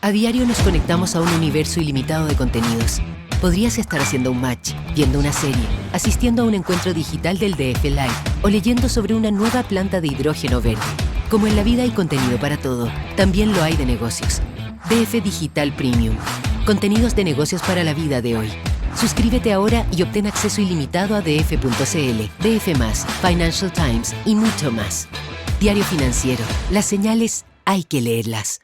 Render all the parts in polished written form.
A diario nos conectamos a un universo ilimitado de contenidos. Podrías estar haciendo un match, viendo una serie, asistiendo a un encuentro digital del DF Live o leyendo sobre una nueva planta de hidrógeno verde. Como en la vida hay contenido para todo, también lo hay de negocios. DF Digital Premium. Contenidos de negocios para la vida de hoy. Suscríbete ahora y obtén acceso ilimitado a df.cl, DF+, Financial Times y mucho más. Diario Financiero. Las señales hay que leerlas.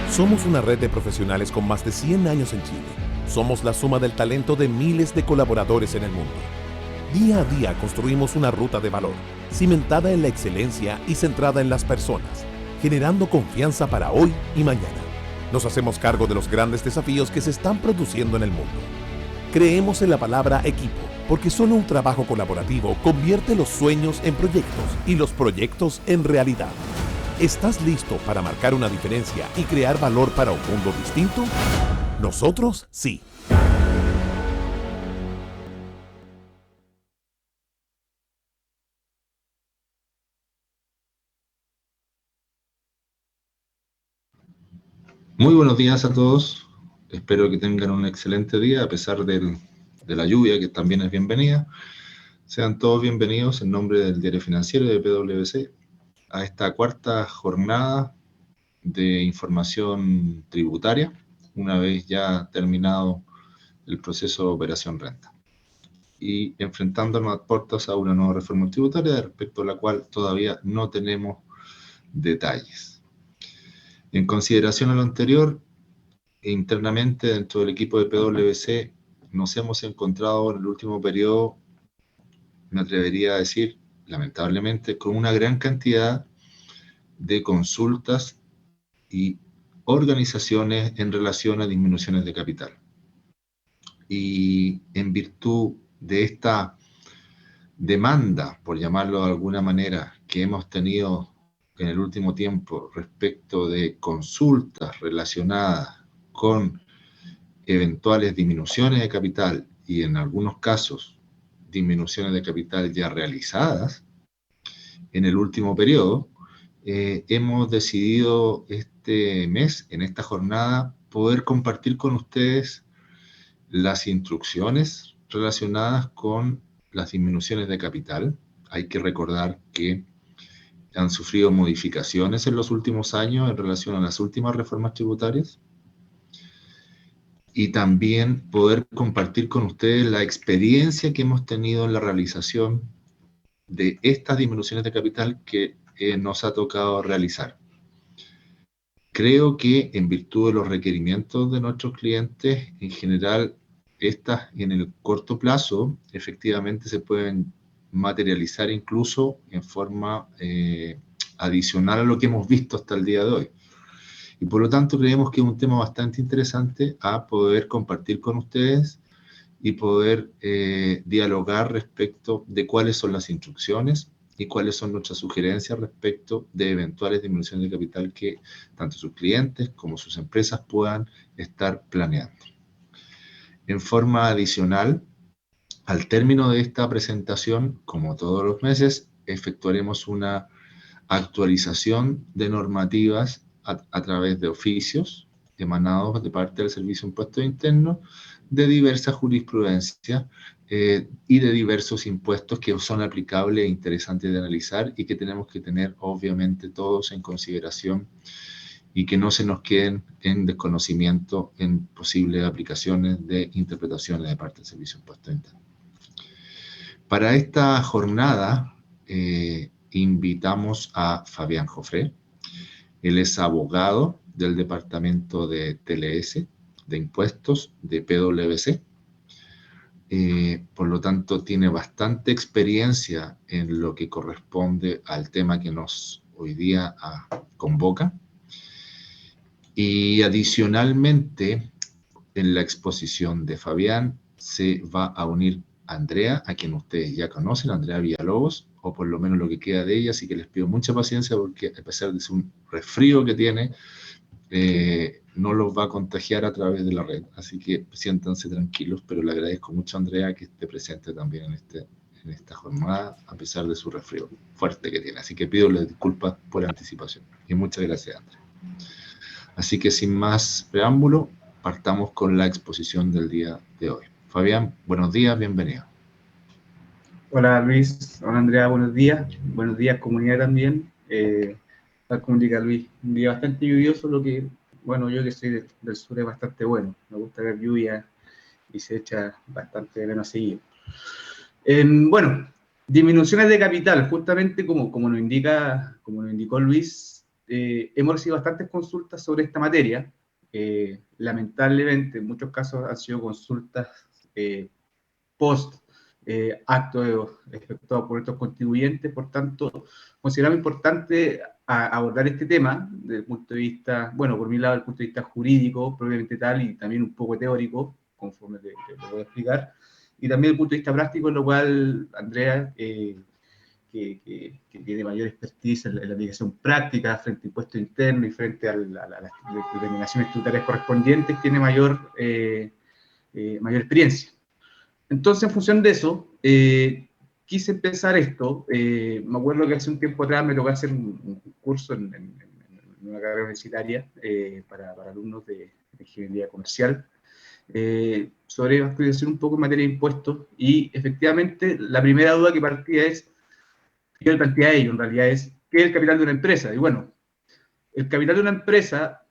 Somos una red de profesionales con más de 100 años en Chile. Somos la suma del talento de miles de colaboradores en el mundo. Día a día construimos una ruta de valor, cimentada en la excelencia y centrada en las personas, generando confianza para hoy y mañana. Nos hacemos cargo de los grandes desafíos que se están produciendo en el mundo. Creemos en la palabra equipo, porque solo un trabajo colaborativo convierte los sueños en proyectos y los proyectos en realidad. ¿Estás listo para marcar una diferencia y crear valor para un mundo distinto? Nosotros sí. Muy buenos días a todos. Espero que tengan un excelente día a pesar de la lluvia, que también es bienvenida. Sean todos bienvenidos en nombre del Diario Financiero de PwC a esta cuarta jornada de información tributaria, una vez ya terminado el proceso de operación renta. Y enfrentándonos a puertas a una nueva reforma tributaria respecto a la cual todavía no tenemos detalles. En consideración a lo anterior, internamente dentro del equipo de PwC nos hemos encontrado en el último periodo, me atrevería a decir, lamentablemente, con una gran cantidad de consultas y organizaciones en relación a disminuciones de capital. Y en virtud de esta demanda, por llamarlo de alguna manera, que hemos tenido en el último tiempo respecto de consultas relacionadas con eventuales disminuciones de capital y en algunos casos disminuciones de capital ya realizadas en el último periodo, hemos decidido este mes, en esta jornada, poder compartir con ustedes las instrucciones relacionadas con las disminuciones de capital. Hay que recordar que han sufrido modificaciones en los últimos años en relación a las últimas reformas tributarias. Y también poder compartir con ustedes la experiencia que hemos tenido en la realización de estas disminuciones de capital que nos ha tocado realizar. Creo que en virtud de los requerimientos de nuestros clientes, en general, estas en el corto plazo efectivamente se pueden materializar incluso en forma adicional a lo que hemos visto hasta el día de hoy. Y por lo tanto creemos que es un tema bastante interesante a poder compartir con ustedes y poder dialogar respecto de cuáles son las instrucciones y cuáles son nuestras sugerencias respecto de eventuales disminuciones de capital que tanto sus clientes como sus empresas puedan estar planeando. En forma adicional, al término de esta presentación, como todos los meses, efectuaremos una actualización de normativas a través de oficios emanados de parte del Servicio de Impuestos Internos de diversas jurisprudencias y de diversos impuestos que son aplicables e interesantes de analizar y que tenemos que tener obviamente todos en consideración y que no se nos queden en desconocimiento en posibles aplicaciones de interpretaciones de parte del Servicio de Impuestos Internos. Para esta jornada invitamos a Fabián Jofré. Él es abogado del Departamento de TLS, de Impuestos, de PwC. Por lo tanto, tiene bastante experiencia en lo que corresponde al tema que nos hoy día convoca. Y adicionalmente, en la exposición de Fabián, se va a unir Andrea, a quien ustedes ya conocen, Andrea Villalobos, o por lo menos lo que queda de ella, así que les pido mucha paciencia porque a pesar de ser un resfrío que tiene, no los va a contagiar a través de la red, así que siéntanse tranquilos, pero le agradezco mucho a Andrea que esté presente también en en esta jornada, a pesar de su resfrío fuerte que tiene. Así que pido disculpas por anticipación. Y muchas gracias, Andrés. Así que sin más preámbulo, partamos con la exposición del día de hoy. Fabián, buenos días, bienvenido. Hola Luis, hola Andrea, buenos días comunidad también. Tal como indica Luis, un día bastante lluvioso, lo que, bueno, yo que soy del sur es bastante bueno, me gusta ver lluvia y se echa bastante de menos seguido. Bueno, disminuciones de capital, justamente como nos indicó Luis, hemos recibido bastantes consultas sobre esta materia. Lamentablemente, en muchos casos han sido consultas post actos efectuados por estos contribuyentes. Por tanto, consideramos importante abordar este tema desde el punto de vista, bueno, por mi lado, desde el punto de vista jurídico, propiamente tal, y también un poco teórico, conforme te voy a explicar, y también desde el punto de vista práctico, en lo cual Andrea, que tiene mayor expertise en la aplicación práctica frente a impuestos internos y frente a las determinaciones tributarias correspondientes, tiene mayor experiencia. Entonces, en función de eso, quise empezar esto. Me acuerdo que hace un tiempo atrás me tocó hacer un curso en una carrera universitaria para alumnos de ingeniería comercial sobre actualización un poco en materia de impuestos, y efectivamente la primera duda que plantea ello en realidad es ¿qué es el capital de una empresa? Y bueno, el capital de una empresa,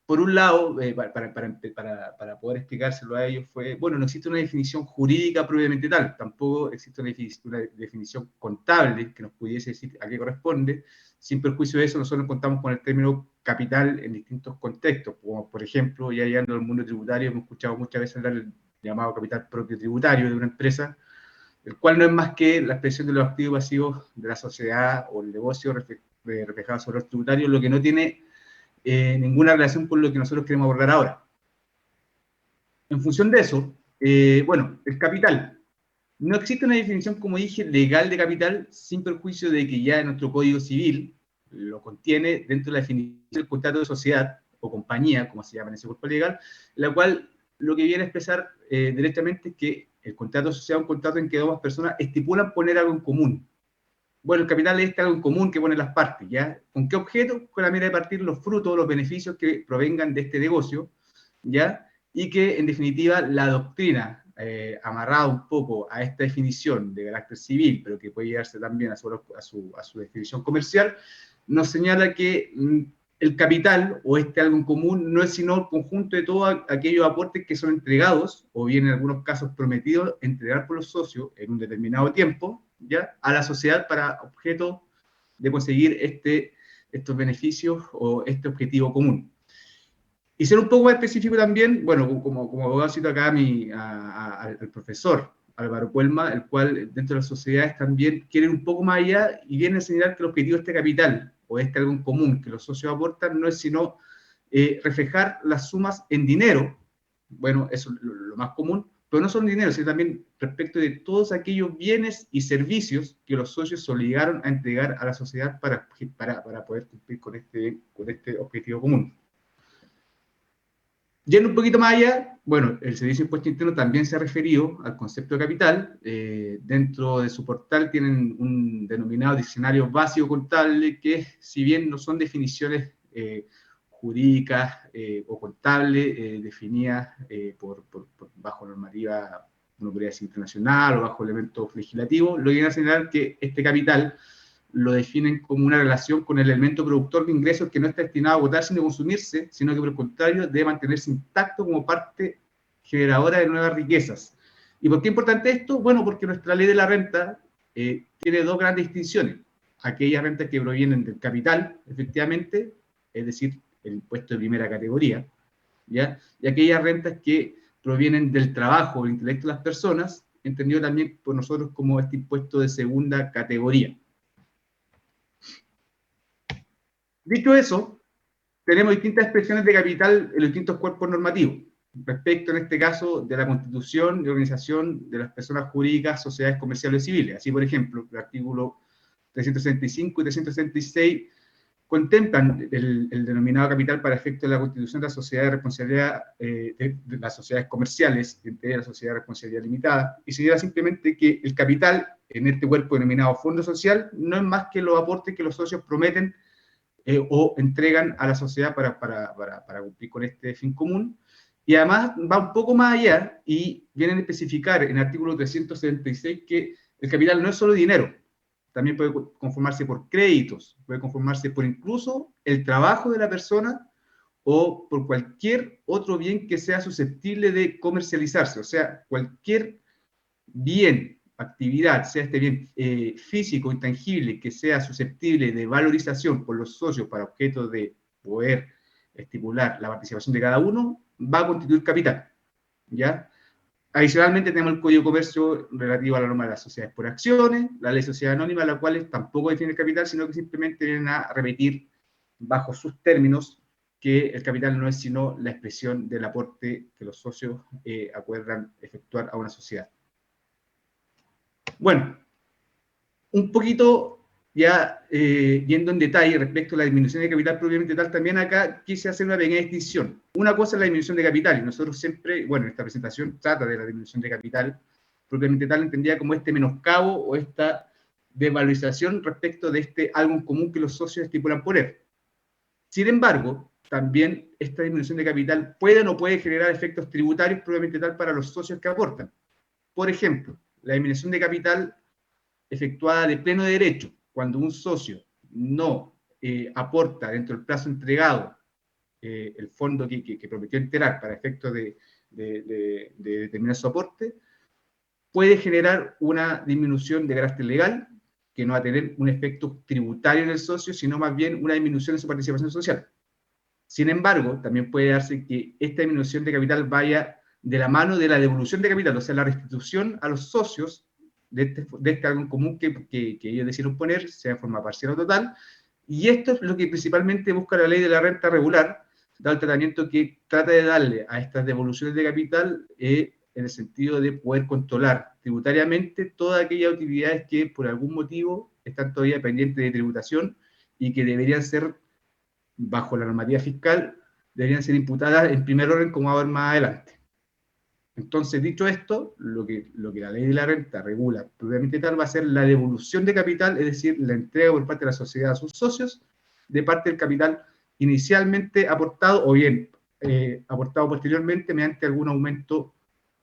por un lado, para poder explicárselo a ellos, fue, bueno, no existe una definición jurídica propiamente tal, tampoco existe una definición contable que nos pudiese decir a qué corresponde. Sin perjuicio de eso, nosotros contamos con el término capital en distintos contextos, como por ejemplo, ya llegando al mundo tributario, hemos escuchado muchas veces hablar del llamado capital propio tributario de una empresa, el cual no es más que la expresión de los activos pasivos de la sociedad o el negocio reflejado sobre los tributarios, lo que no tiene ninguna relación con lo que nosotros queremos abordar ahora. En función de eso, bueno, el capital. No existe una definición, como dije, legal de capital, sin perjuicio de que ya nuestro Código Civil lo contiene dentro de la definición del contrato de sociedad o compañía, como se llama en ese cuerpo legal, la cual lo que viene a expresar directamente es que el contrato de sociedad es un contrato en que dos personas estipulan poner algo en común. Bueno, el capital es algo en común que ponen las partes, ¿ya? ¿Con qué objeto? Con la mira de partir los frutos, los beneficios que provengan de este negocio, ¿ya? Y que, en definitiva, la doctrina, amarrada un poco a esta definición de carácter civil, pero que puede llegarse también a su definición comercial, nos señala que el capital, o algo en común, no es sino el conjunto de todos aquellos aportes que son entregados, o bien en algunos casos prometidos, entregar por los socios en un determinado tiempo, ¿ya? A la sociedad para objeto de conseguir estos beneficios o este objetivo común. Y ser un poco más específico también, bueno, como abogado cito acá al profesor Álvaro Puelma, el cual dentro de las sociedades también quieren un poco más allá y viene a señalar que el objetivo de este capital o algo en común que los socios aportan no es sino reflejar las sumas en dinero. Bueno, eso es lo más común, pero no son dinero, sino también respecto de todos aquellos bienes y servicios que los socios se obligaron a entregar a la sociedad para poder cumplir con este objetivo común. Yendo un poquito más allá, bueno, el Servicio de Impuesto Interno también se ha referido al concepto de capital. Dentro de su portal tienen un denominado diccionario básico contable que, si bien no son definiciones jurídicas o contables definidas bajo normativa, uno podría decir internacional o bajo elementos legislativos, lo que viene a señalar que este capital lo definen como una relación con el elemento productor de ingresos que no está destinado a agotarse ni a consumirse, sino que por el contrario debe mantenerse intacto como parte generadora de nuevas riquezas. ¿Y por qué es importante esto? Bueno, porque nuestra ley de la renta tiene dos grandes distinciones. Aquellas rentas que provienen del capital, efectivamente, es decir, el impuesto de primera categoría, ¿ya? Y aquellas rentas que provienen del trabajo o del intelecto de las personas, entendido también por nosotros como este impuesto de segunda categoría. Dicho eso, tenemos distintas expresiones de capital en los distintos cuerpos normativos, respecto en este caso de la constitución y organización de las personas jurídicas, sociedades comerciales y civiles. Así, por ejemplo, el artículo 365 y 366 contemplan el denominado capital para efecto de la constitución de la sociedad de responsabilidad, de las sociedades comerciales, entre la sociedad de responsabilidad limitada, y señala simplemente que el capital en este cuerpo denominado fondo social no es más que los aportes que los socios prometen o entregan a la sociedad para cumplir con este fin común. Y además va un poco más allá y vienen a especificar en el artículo 376 que el capital no es solo dinero, también puede conformarse por créditos, puede conformarse por incluso el trabajo de la persona o por cualquier otro bien que sea susceptible de comercializarse, o sea, cualquier bien, actividad, sea este bien físico, intangible, que sea susceptible de valorización por los socios para objeto de poder estipular la participación de cada uno, va a constituir capital, ¿ya? Adicionalmente tenemos el Código de Comercio relativo a la norma de las sociedades por acciones, la ley de sociedad anónima, las cuales tampoco define el capital, sino que simplemente vienen a repetir bajo sus términos que el capital no es sino la expresión del aporte que los socios acuerdan efectuar a una sociedad. Bueno, un poquito ya yendo en detalle respecto a la disminución de capital propiamente tal, también acá quise hacer una pequeña distinción. Una cosa es la disminución de capital, y nosotros siempre, bueno, esta presentación trata de la disminución de capital propiamente tal, entendida como este menoscabo o esta desvalorización respecto de este algo en común que los socios estipulan poner. Sin embargo, también esta disminución de capital puede o no puede generar efectos tributarios propiamente tal para los socios que aportan. Por ejemplo, la disminución de capital efectuada de pleno derecho, cuando un socio no aporta dentro del plazo entregado el fondo que prometió enterar para efectos de determinar su aporte, puede generar una disminución de carácter legal que no va a tener un efecto tributario en el socio, sino más bien una disminución de su participación social. Sin embargo, también puede darse que esta disminución de capital vaya de la mano de la devolución de capital, o sea, la restitución a los socios de este algo en común que ellos decidieron poner, sea de forma parcial o total, y esto es lo que principalmente busca la ley de la renta regular, dado el tratamiento que trata de darle a estas devoluciones de capital en el sentido de poder controlar tributariamente todas aquellas utilidades que por algún motivo están todavía pendientes de tributación y que deberían ser, bajo la normativa fiscal, deberían ser imputadas en primer orden como va a ver más adelante. Entonces, dicho esto, lo que la ley de la renta regula propiamente tal va a ser la devolución de capital, es decir, la entrega por parte de la sociedad a sus socios de parte del capital inicialmente aportado o bien aportado posteriormente mediante algún aumento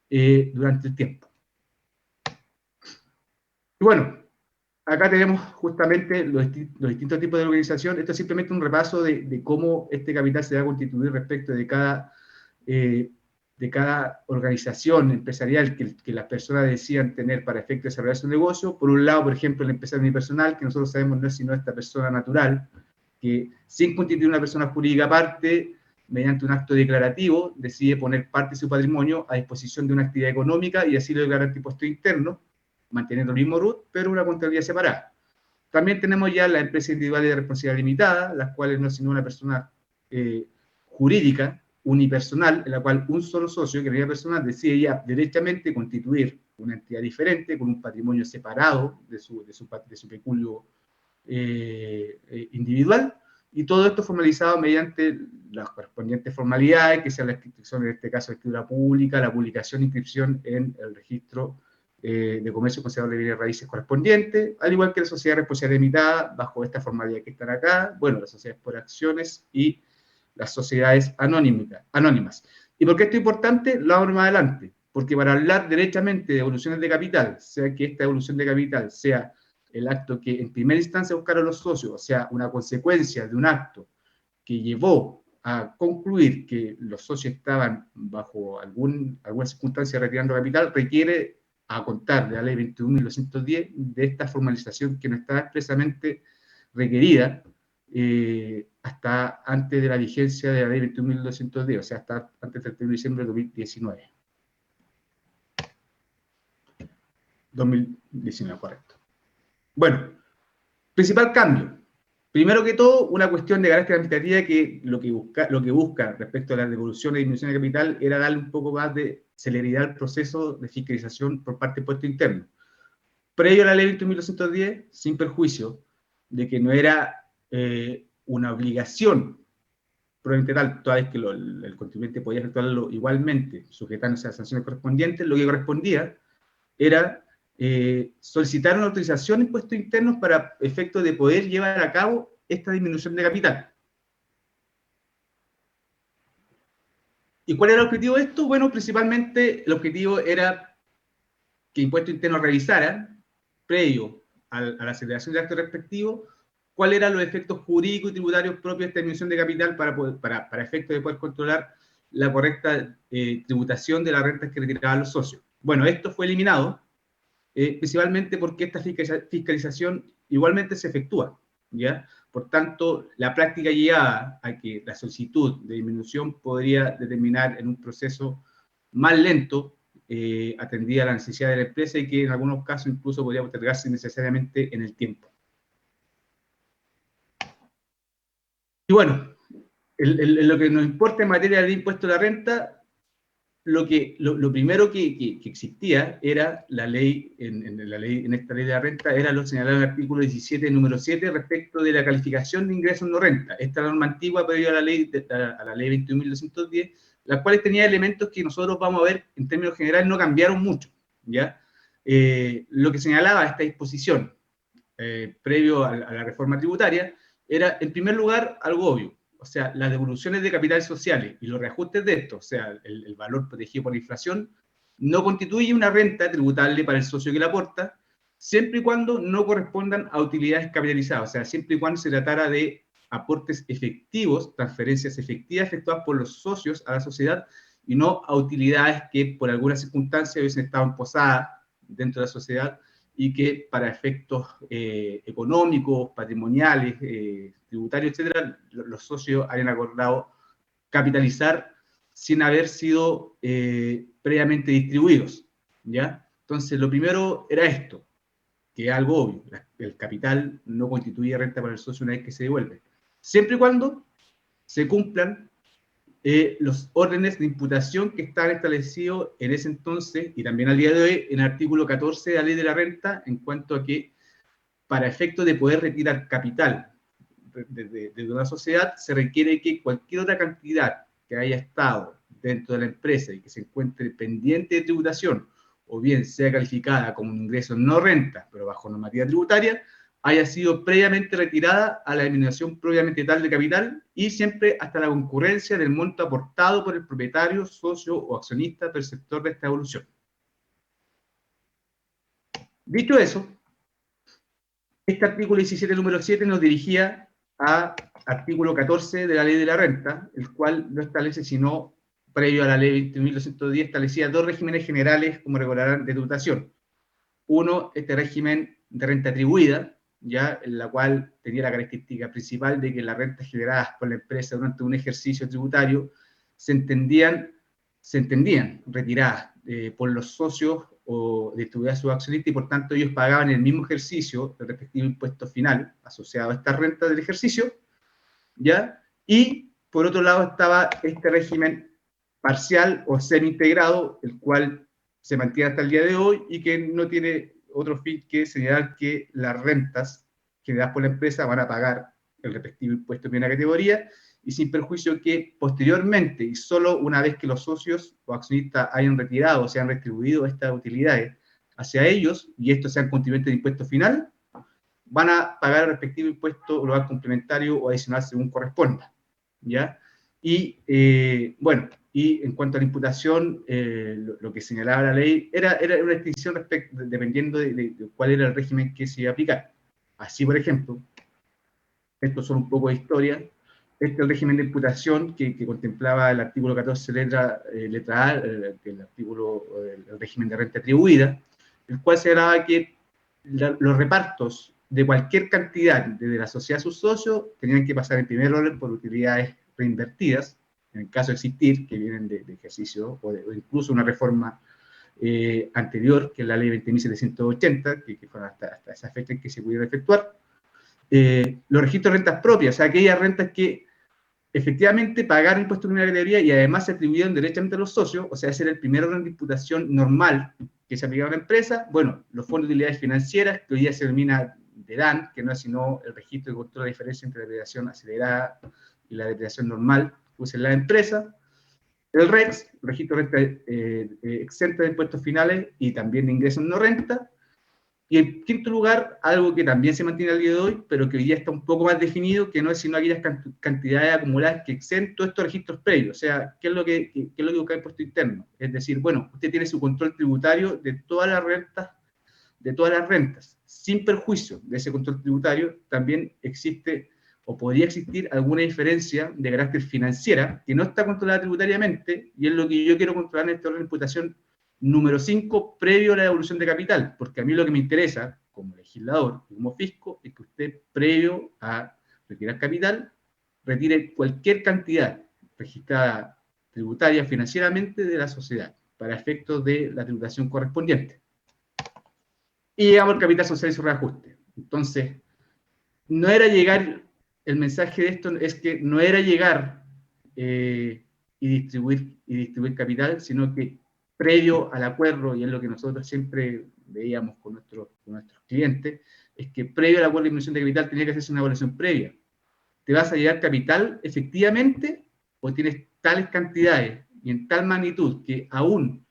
durante el tiempo. Y bueno, acá tenemos justamente los distintos tipos de organización. Esto es simplemente un repaso de cómo este capital se va a constituir respecto de cada organización empresarial que las personas decidan tener para efecto de desarrollar su negocio. Por un lado, por ejemplo, el empresario unipersonal, que nosotros sabemos no es sino esta persona natural, que sin constituir una persona jurídica aparte, mediante un acto declarativo, decide poner parte de su patrimonio a disposición de una actividad económica y así lo declara ante impuesto interno, manteniendo el mismo RUT, pero una contabilidad separada. También tenemos ya las empresas individuales de responsabilidad limitada, las cuales no es sino una persona jurídica, unipersonal, en la cual un solo socio, que es personal, decide ya derechamente constituir una entidad diferente, con un patrimonio separado de su peculio individual, y todo esto formalizado mediante las correspondientes formalidades, que sean la inscripción, en este caso, de escritura pública, la publicación e inscripción en el registro de comercio conservador de bienes raíces correspondiente, al igual que la sociedad de responsabilidad limitada, bajo esta formalidad que están acá, bueno, las sociedades por acciones y las sociedades anónimas. ¿Y por qué esto es importante? Lo abro más adelante, porque para hablar derechamente de evoluciones de capital, sea que esta evolución de capital sea el acto que en primera instancia buscaron los socios, o sea, una consecuencia de un acto que llevó a concluir que los socios estaban bajo alguna circunstancia retirando capital, requiere, a contar de la ley 21.210, de esta formalización que no está expresamente requerida hasta antes de la vigencia de la ley 21.210, o sea, hasta antes del 31 de diciembre de 2019, correcto. Bueno, principal cambio. Primero que todo, una cuestión de carácter administrativa que lo que busca respecto a la devolución y disminución de capital era darle un poco más de celeridad al proceso de fiscalización por parte del impuesto interno. Previo a la ley 21.210, sin perjuicio de que no era una obligación probablemente tal, toda vez que el contribuyente podía efectuarlo igualmente, sujetándose a las sanciones correspondientes, lo que correspondía era solicitar una autorización de impuestos internos para efecto de poder llevar a cabo esta disminución de capital. ¿Y cuál era el objetivo de esto? Bueno, principalmente el objetivo era que Impuesto Interno revisara, previo a la celebración del acto respectivo, cuáles eran los efectos jurídicos y tributarios propios de esta disminución de capital para efecto de poder controlar la correcta tributación de las rentas que retiraban los socios. Bueno, esto fue eliminado, principalmente porque esta fiscalización igualmente se efectúa, ¿ya? Por tanto, la práctica llevaba a que la solicitud de disminución podría determinar en un proceso más lento, atendida a la necesidad de la empresa y que en algunos casos incluso podría postergarse innecesariamente en el tiempo. Y bueno, lo que nos importa en materia de impuesto a la renta, lo primero que existía era la ley, en esta ley de la renta, era lo señalado en el artículo 17, número 7, respecto de la calificación de ingresos no renta. Esta norma antigua previa a la ley 21.210, las cuales tenía elementos que nosotros vamos a ver, en términos generales, no cambiaron mucho, ¿ya? Lo que señalaba esta disposición, previo a la reforma tributaria, era, en primer lugar, algo obvio. O sea, las devoluciones de capitales sociales y los reajustes de esto, o sea, el valor protegido por la inflación, no constituye una renta tributable para el socio que la aporta, siempre y cuando no correspondan a utilidades capitalizadas, o sea, siempre y cuando se tratara de aportes efectivos, transferencias efectivas efectuadas por los socios a la sociedad, y no a utilidades que por alguna circunstancia hubiesen estado posadas dentro de la sociedad, y que para efectos económicos, patrimoniales, tributarios, etcétera, los socios hayan acordado capitalizar sin haber sido previamente distribuidos, ¿ya? Entonces, lo primero era esto, que es algo obvio, el capital no constituye renta para el socio una vez que se devuelve, siempre y cuando se cumplan los órdenes de imputación que estaban establecidos en ese entonces y también al día de hoy en el artículo 14 de la Ley de la Renta, en cuanto a que para efecto de poder retirar capital de una sociedad se requiere que cualquier otra cantidad que haya estado dentro de la empresa y que se encuentre pendiente de tributación o bien sea calificada como un ingreso no renta pero bajo normativa tributaria, haya sido previamente retirada a la eliminación propiamente tal de capital y siempre hasta la concurrencia del monto aportado por el propietario, socio o accionista perceptor de esta devolución. Dicho eso, este artículo 17, número 7, nos dirigía a artículo 14 de la Ley de la Renta, el cual no establece sino, previo a la Ley 21.210, establecía dos regímenes generales, como recordarán, de tributación. Uno, este régimen de renta atribuida, ya en la cual tenía la característica principal de que las rentas generadas por la empresa durante un ejercicio tributario se entendían retiradas por los socios o distribuidas a sus accionistas y por tanto ellos pagaban en el mismo ejercicio el respectivo impuesto final asociado a esta renta del ejercicio, ¿ya? Y por otro lado estaba este régimen parcial o semi-integrado, el cual se mantiene hasta el día de hoy y que no tiene otro fin que señalar que las rentas generadas por la empresa van a pagar el respectivo impuesto de primera categoría y sin perjuicio que posteriormente y solo una vez que los socios o accionistas hayan retirado o se han retribuido estas utilidades hacia ellos y estos sean contribuyentes de impuesto final, van a pagar el respectivo impuesto global complementario o adicional según corresponda, ¿ya? Y bueno, y en cuanto a la imputación, lo que señalaba la ley era una distinción dependiendo de cuál era el régimen que se iba a aplicar. Así, por ejemplo, estos son un poco de historia, este es el régimen de imputación que contemplaba el artículo 14 letra A, el régimen de renta atribuida, el cual señalaba que los repartos de cualquier cantidad de la sociedad a sus socios tenían que pasar en primer orden por utilidades reinvertidas, en el caso de existir, que vienen de ejercicio, o incluso una reforma anterior, que es la ley 20.780, que fueron hasta esa fecha en que se pudieron efectuar, los registros de rentas propias, o sea, aquellas rentas que efectivamente pagaron impuestos de primera categoría y además se atribuyeron derechamente a los socios, o sea, ese era el primer orden de imputación normal que se aplicaba a la empresa. Bueno, los fondos de utilidades financieras, que hoy día se denomina DEDAN, que no es sino el registro que controla la diferencia entre la depreciación acelerada y la depreciación normal que usa la empresa. El REX, registro de renta exenta de impuestos finales y también de ingresos no renta. Y en quinto lugar, algo que también se mantiene al día de hoy, pero que hoy día está un poco más definido, que no es sino aquellas cantidades acumuladas que exceden todos estos registros previos. O sea, ¿qué es lo que busca el impuesto interno? Es decir, bueno, usted tiene su control tributario de todas las rentas, sin perjuicio de ese control tributario. También existe o podría existir alguna diferencia de carácter financiera que no está controlada tributariamente, y es lo que yo quiero controlar en esta orden de imputación número 5, previo a la devolución de capital, porque a mí lo que me interesa, como legislador y como fisco, es que usted, previo a retirar capital, retire cualquier cantidad registrada tributaria financieramente de la sociedad, para efectos de la tributación correspondiente. Y llegamos al capital social y su reajuste. Entonces, no era llegar, el mensaje de esto es que no era llegar y distribuir capital, sino que previo al acuerdo, y es lo que nosotros siempre veíamos con nuestros clientes, es que previo al acuerdo de disminución de capital tenía que hacerse una evaluación previa. ¿Te vas a llevar capital efectivamente o tienes tales cantidades y en tal magnitud que aún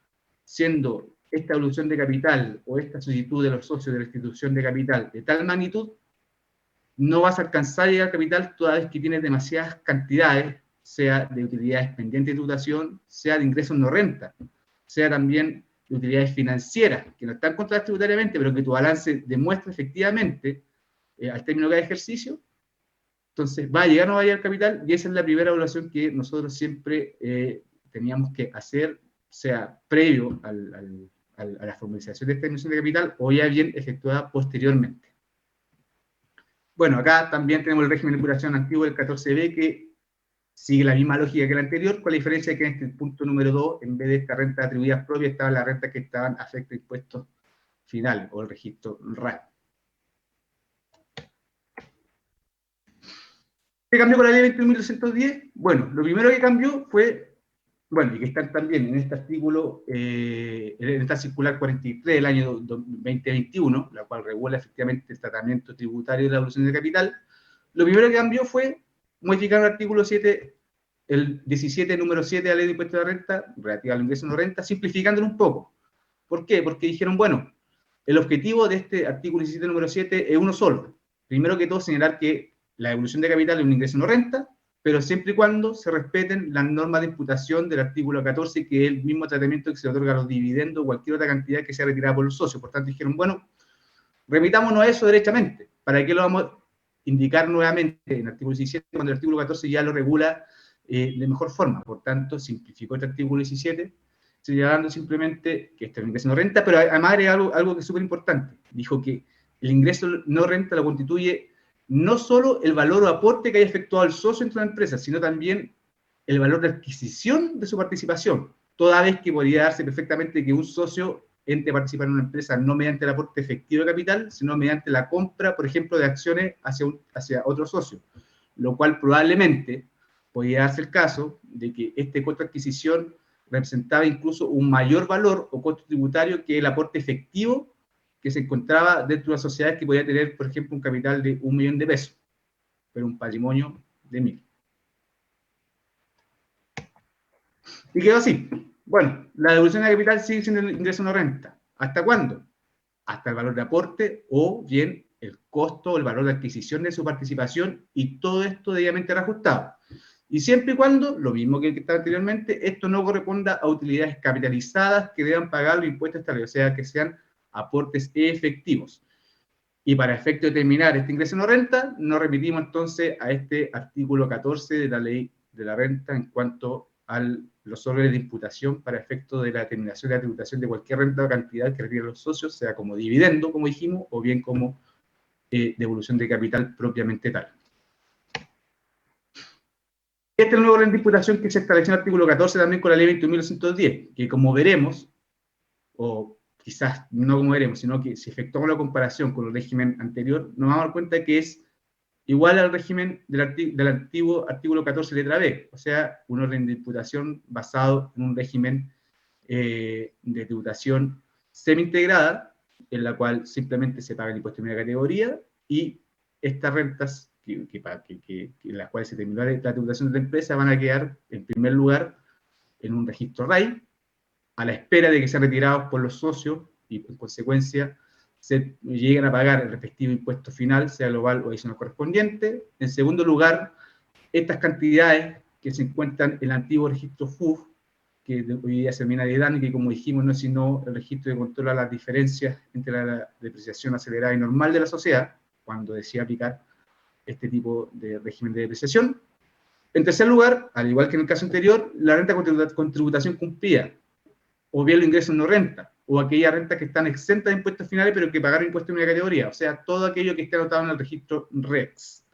siendo esta evolución de capital o esta solicitud de los socios de la institución de capital de tal magnitud, no vas a alcanzar a llegar al capital toda vez que tienes demasiadas cantidades, sea de utilidades pendientes de tributación, sea de ingresos no renta, sea también de utilidades financieras, que no están controladas tributariamente, pero que tu balance demuestra efectivamente al término de cada ejercicio. Entonces, ¿va a llegar o no va a llegar al capital? Y esa es la primera evaluación que nosotros siempre teníamos que hacer, sea previo a la formalización de esta emisión de capital o ya bien efectuada posteriormente. Bueno, acá también tenemos el régimen de imputación antiguo del 14B, que sigue la misma lógica que la anterior, con la diferencia de que en este punto número 2, en vez de esta renta atribuida propia, estaban las rentas que estaban afecto a impuestos finales, o el registro RAE. ¿Qué cambió con la ley 21.210? Bueno, lo primero que cambió fue, bueno, y que están también en este artículo, en esta circular 43 del año 2021, la cual regula efectivamente el tratamiento tributario de la evolución de capital. Lo primero que cambió fue modificar el artículo 7, el 17, número 7 de la ley de impuestos de renta, relativa al ingreso no renta, simplificándolo un poco. ¿Por qué? Porque dijeron, bueno, el objetivo de este artículo 17, número 7 es uno solo. Primero que todo, señalar que la evolución de capital es un ingreso no renta, pero siempre y cuando se respeten las normas de imputación del artículo 14, que es el mismo tratamiento que se le otorga a los dividendos o cualquier otra cantidad que sea retirada por los socios. Por tanto, dijeron, bueno, remitámonos a eso derechamente. ¿Para qué lo vamos a indicar nuevamente en el artículo 17, cuando el artículo 14 ya lo regula de mejor forma? Por tanto, simplificó este artículo 17, señalando simplemente que este es un ingreso no renta, pero además agrega algo que es súper importante. Dijo que el ingreso no renta lo constituye no solo el valor o aporte que haya efectuado el socio entre la empresa, sino también el valor de adquisición de su participación, toda vez que podría darse perfectamente que un socio entre a participar en una empresa no mediante el aporte efectivo de capital, sino mediante la compra, por ejemplo, de acciones hacia otro socio, lo cual probablemente podría darse el caso de que este costo de adquisición representaba incluso un mayor valor o costo tributario que el aporte efectivo que se encontraba dentro de una sociedad que podía tener, por ejemplo, un capital de 1 millón de pesos, pero un patrimonio de 1.000. Y quedó así. Bueno, la devolución de capital sigue siendo el ingreso no renta. ¿Hasta cuándo? Hasta el valor de aporte o bien el costo o el valor de adquisición de su participación, y todo esto debidamente reajustado. Y siempre y cuando, lo mismo que estaba anteriormente, esto no corresponda a utilidades capitalizadas que deban pagar los impuestos establecidos, o sea, que sean aportes efectivos. Y para efecto de determinar este ingreso no renta, nos remitimos entonces a este artículo 14 de la ley de la renta en cuanto a los órdenes de imputación para efecto de la determinación de la tributación de cualquier renta o cantidad que retiren los socios, sea como dividendo, como dijimos, o bien como devolución de capital propiamente tal. Este es el nuevo orden de imputación que se estableció en el artículo 14 también con la ley 21.210, que como veremos, o quizás no como veremos, sino que si efectuamos la comparación con el régimen anterior, nos vamos a dar cuenta que es igual al régimen del antiguo artículo 14 letra B, o sea, un orden de imputación basado en un régimen de tributación semi-integrada, en la cual simplemente se paga el impuesto de primera categoría y estas rentas, las cuales se terminó la tributación de la empresa, van a quedar, en primer lugar, en un registro RAI, a la espera de que sean retirados por los socios y, en consecuencia, se lleguen a pagar el respectivo impuesto final, sea global o adicional correspondiente. En segundo lugar, estas cantidades que se encuentran en el antiguo registro FUF, que hoy día se denomina DEDAN, y que, como dijimos, no es sino el registro que controla las diferencias entre la depreciación acelerada y normal de la sociedad, cuando decía aplicar este tipo de régimen de depreciación. En tercer lugar, al igual que en el caso anterior, la renta con tributación cumplida, o bien los ingresos no renta, o aquellas rentas que están exentas de impuestos finales, pero que pagaron impuestos en una categoría, o sea, todo aquello que esté anotado en el registro REX.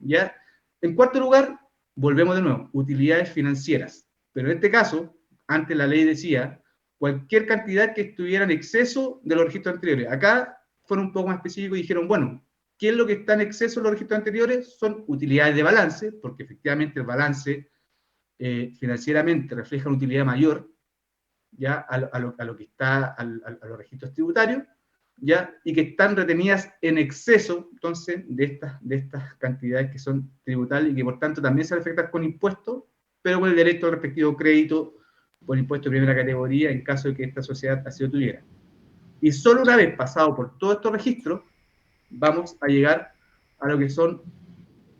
¿Ya? En cuarto lugar, volvemos de nuevo, utilidades financieras. Pero en este caso, antes la ley decía, cualquier cantidad que estuviera en exceso de los registros anteriores. Acá fueron un poco más específicos y dijeron, bueno, ¿qué es lo que está en exceso de los registros anteriores? Son utilidades de balance, porque efectivamente el balance financieramente refleja una utilidad mayor, ya a lo que está, a los registros tributarios, ya, y que están retenidas en exceso, entonces, de estas cantidades que son tributables y que, por tanto, también se afectan con impuestos, pero con el derecho al respectivo crédito por impuesto de primera categoría en caso de que esta sociedad así lo tuviera. Y solo una vez pasado por todos estos registros, vamos a llegar a lo que son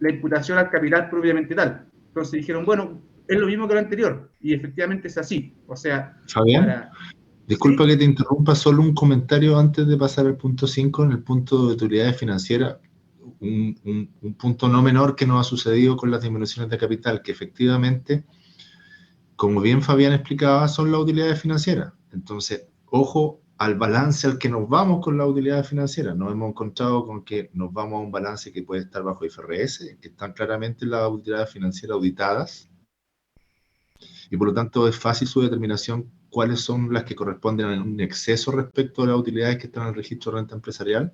la imputación al capital propiamente tal. Entonces dijeron, bueno, es lo mismo que lo anterior, y efectivamente es así. O sea, Fabián, disculpa, ¿sí?, que te interrumpa, solo un comentario antes de pasar al punto 5, en el punto de utilidades financieras, un punto no menor que nos ha sucedido con las disminuciones de capital, que efectivamente, como bien Fabián explicaba, son las utilidades financieras. Entonces, ojo al balance al que nos vamos con las utilidades financieras. Nos hemos encontrado con que nos vamos a un balance que puede estar bajo IFRS, que están claramente las utilidades financieras auditadas, y por lo tanto es fácil su determinación cuáles son las que corresponden a un exceso respecto a las utilidades que están en el registro de renta empresarial.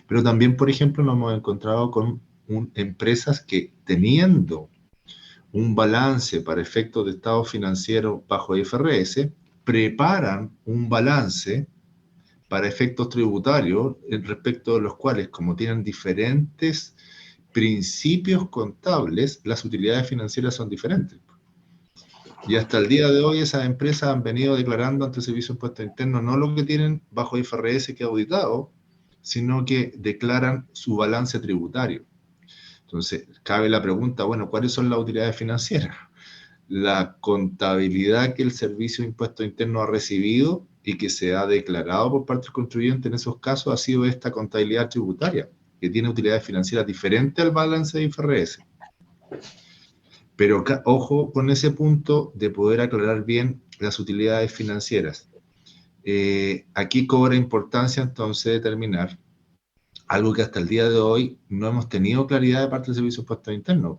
Pero también, por ejemplo, nos hemos encontrado con empresas que, teniendo un balance para efectos de estado financiero bajo IFRS, preparan un balance para efectos tributarios respecto de los cuales, como tienen diferentes principios contables, las utilidades financieras son diferentes. Y hasta el día de hoy esas empresas han venido declarando ante el Servicio de Impuestos Internos no lo que tienen bajo IFRS que ha auditado, sino que declaran su balance tributario. Entonces, cabe la pregunta, bueno, ¿cuáles son las utilidades financieras? La contabilidad que el Servicio de Impuestos Internos ha recibido y que se ha declarado por parte del contribuyente en esos casos ha sido esta contabilidad tributaria, que tiene utilidades financieras diferentes al balance de IFRS. Pero ojo con ese punto de poder aclarar bien las utilidades financieras. Aquí cobra importancia entonces determinar algo que hasta el día de hoy no hemos tenido claridad de parte del Servicio de Impuestos Internos.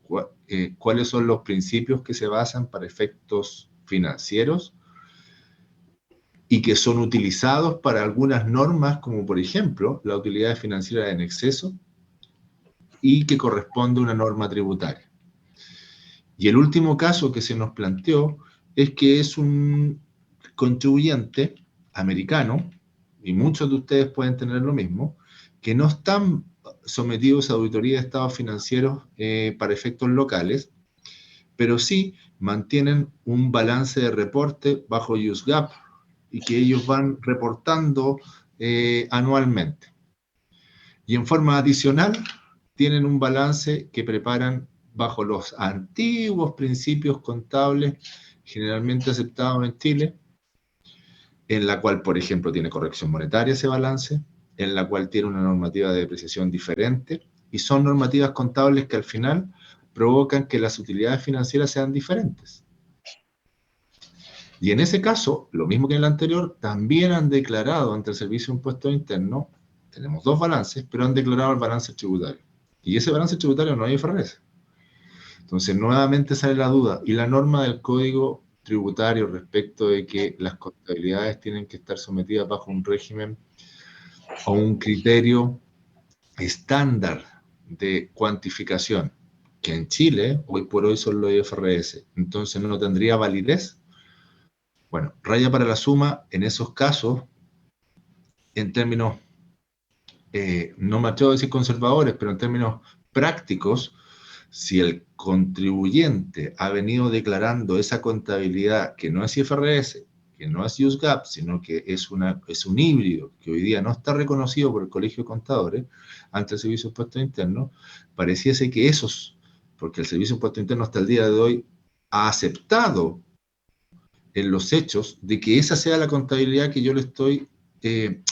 ¿Cuáles son los principios que se basan para efectos financieros y que son utilizados para algunas normas, como por ejemplo la utilidad financiera en exceso y que corresponde a una norma tributaria? Y el último caso que se nos planteó es que es un contribuyente americano, y muchos de ustedes pueden tener lo mismo, que no están sometidos a auditoría de estados financieros para efectos locales, pero sí mantienen un balance de reporte bajo USGAP y que ellos van reportando anualmente. Y en forma adicional tienen un balance que preparan bajo los antiguos principios contables generalmente aceptados en Chile, en la cual, por ejemplo, tiene corrección monetaria ese balance, en la cual tiene una normativa de depreciación diferente, y son normativas contables que al final provocan que las utilidades financieras sean diferentes. Y en ese caso, lo mismo que en el anterior, también han declarado ante el Servicio de Impuestos Internos, tenemos dos balances, pero han declarado el balance tributario. Y ese balance tributario no hay IFRS. Entonces, nuevamente sale la duda, y la norma del Código Tributario respecto de que las contabilidades tienen que estar sometidas bajo un régimen o un criterio estándar de cuantificación, que en Chile, hoy por hoy son los IFRS, entonces no tendría validez. Bueno, raya para la suma, en esos casos, en términos no me atrevo a decir conservadores, pero en términos prácticos, si el contribuyente ha venido declarando esa contabilidad que no es IFRS, que no es US GAAP, sino que es un híbrido que hoy día no está reconocido por el Colegio de Contadores ante el Servicio de Impuestos Internos, pareciese que porque el Servicio de Impuestos Internos hasta el día de hoy ha aceptado en los hechos de que esa sea la contabilidad que yo le estoy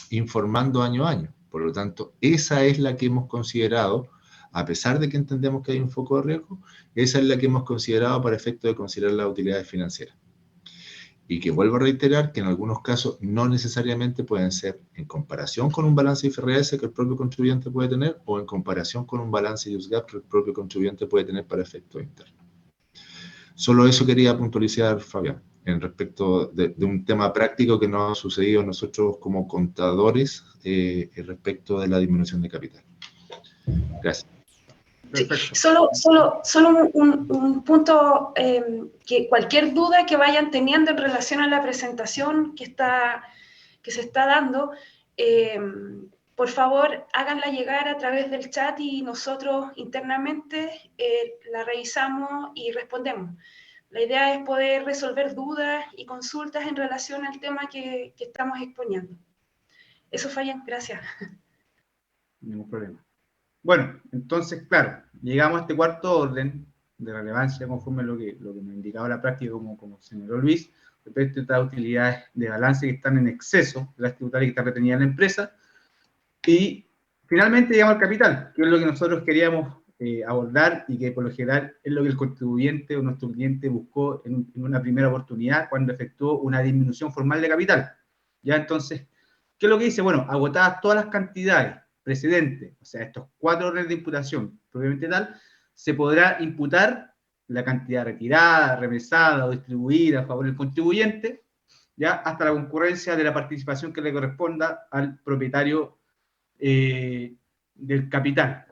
informando año a año. Por lo tanto, esa es la que hemos considerado, a pesar de que entendemos que hay un foco de riesgo, esa es la que hemos considerado para efecto de considerar las utilidades financieras. Y que vuelvo a reiterar que en algunos casos no necesariamente pueden ser en comparación con un balance IFRS que el propio contribuyente puede tener o en comparación con un balance US GAAP que el propio contribuyente puede tener para efectos internos. Solo eso quería puntualizar, Fabián, en respecto de un tema práctico que nos ha sucedido a nosotros como contadores respecto de la disminución de capital. Gracias. Sí, solo un punto, que cualquier duda que vayan teniendo en relación a la presentación que se está dando, por favor háganla llegar a través del chat y nosotros internamente la revisamos y respondemos. La idea es poder resolver dudas y consultas en relación al tema que estamos exponiendo. Eso, Fabián, gracias. Ningún problema. Bueno, entonces, claro, llegamos a este cuarto orden de relevancia conforme a lo que nos indicaba la práctica, como señaló Luis, respecto a estas utilidades de balance que están en exceso de las tributarias que están retenidas en la empresa. Y finalmente llegamos al capital, que es lo que nosotros queríamos abordar y que por lo general es lo que el contribuyente o nuestro cliente buscó en una primera oportunidad cuando efectuó una disminución formal de capital. Ya entonces, ¿qué es lo que dice? Bueno, agotadas todas las cantidades precedentes, o sea, estos 4 órdenes de imputación propiamente tal, se podrá imputar la cantidad retirada, remesada o distribuida a favor del contribuyente, ya hasta la concurrencia de la participación que le corresponda al propietario del capital.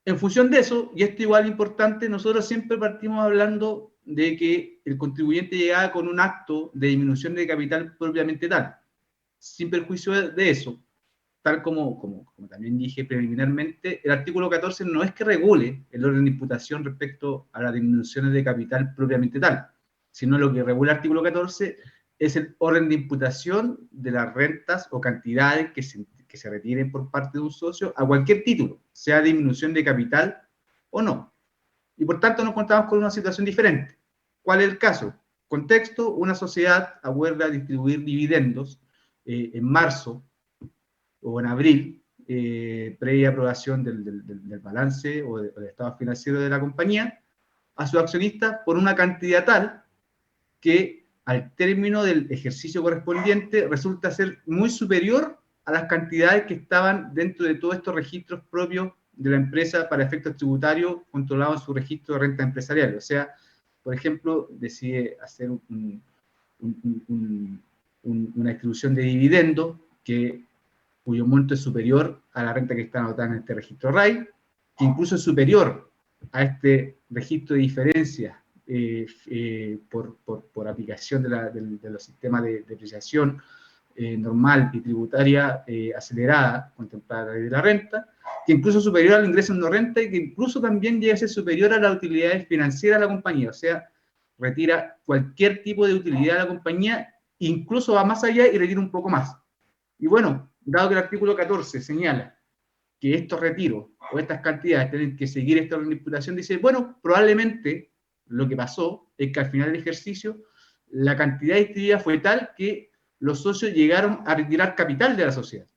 En función de eso, y esto igual importante, nosotros siempre partimos hablando de que el contribuyente llegaba con un acto de disminución de capital propiamente tal, sin perjuicio de eso. Tal como también dije preliminarmente, el artículo 14 no es que regule el orden de imputación respecto a las disminuciones de capital propiamente tal, sino lo que regula el artículo 14 es el orden de imputación de las rentas o cantidades que se retiren por parte de un socio a cualquier título, sea disminución de capital o no. Y por tanto nos encontramos con una situación diferente. ¿Cuál es el caso? Contexto: una sociedad acuerda distribuir dividendos en marzo o en abril, previa aprobación del balance o del estado financiero de la compañía, a sus accionistas por una cantidad tal que al término del ejercicio correspondiente resulta ser muy superior a las cantidades que estaban dentro de todos estos registros propios de la empresa para efectos tributarios controlados en su registro de renta empresarial. O sea, por ejemplo, decide hacer una distribución de dividendos cuyo monto es superior a la renta que está anotada en este registro RAI, que incluso es superior a este registro de diferencias por aplicación de los sistemas de depreciación normal y tributaria acelerada contemplada a la ley de la renta, que incluso es superior al ingreso no renta y que incluso también llega a ser superior a las utilidades financieras de la compañía. O sea, retira cualquier tipo de utilidad de la compañía, incluso va más allá y retira un poco más. Y bueno, dado que el artículo 14 señala que estos retiros o estas cantidades tienen que seguir esta orden de imputación, dice, bueno, probablemente lo que pasó es que al final del ejercicio la cantidad distribuida fue tal que los socios llegaron a retirar capital de la sociedad.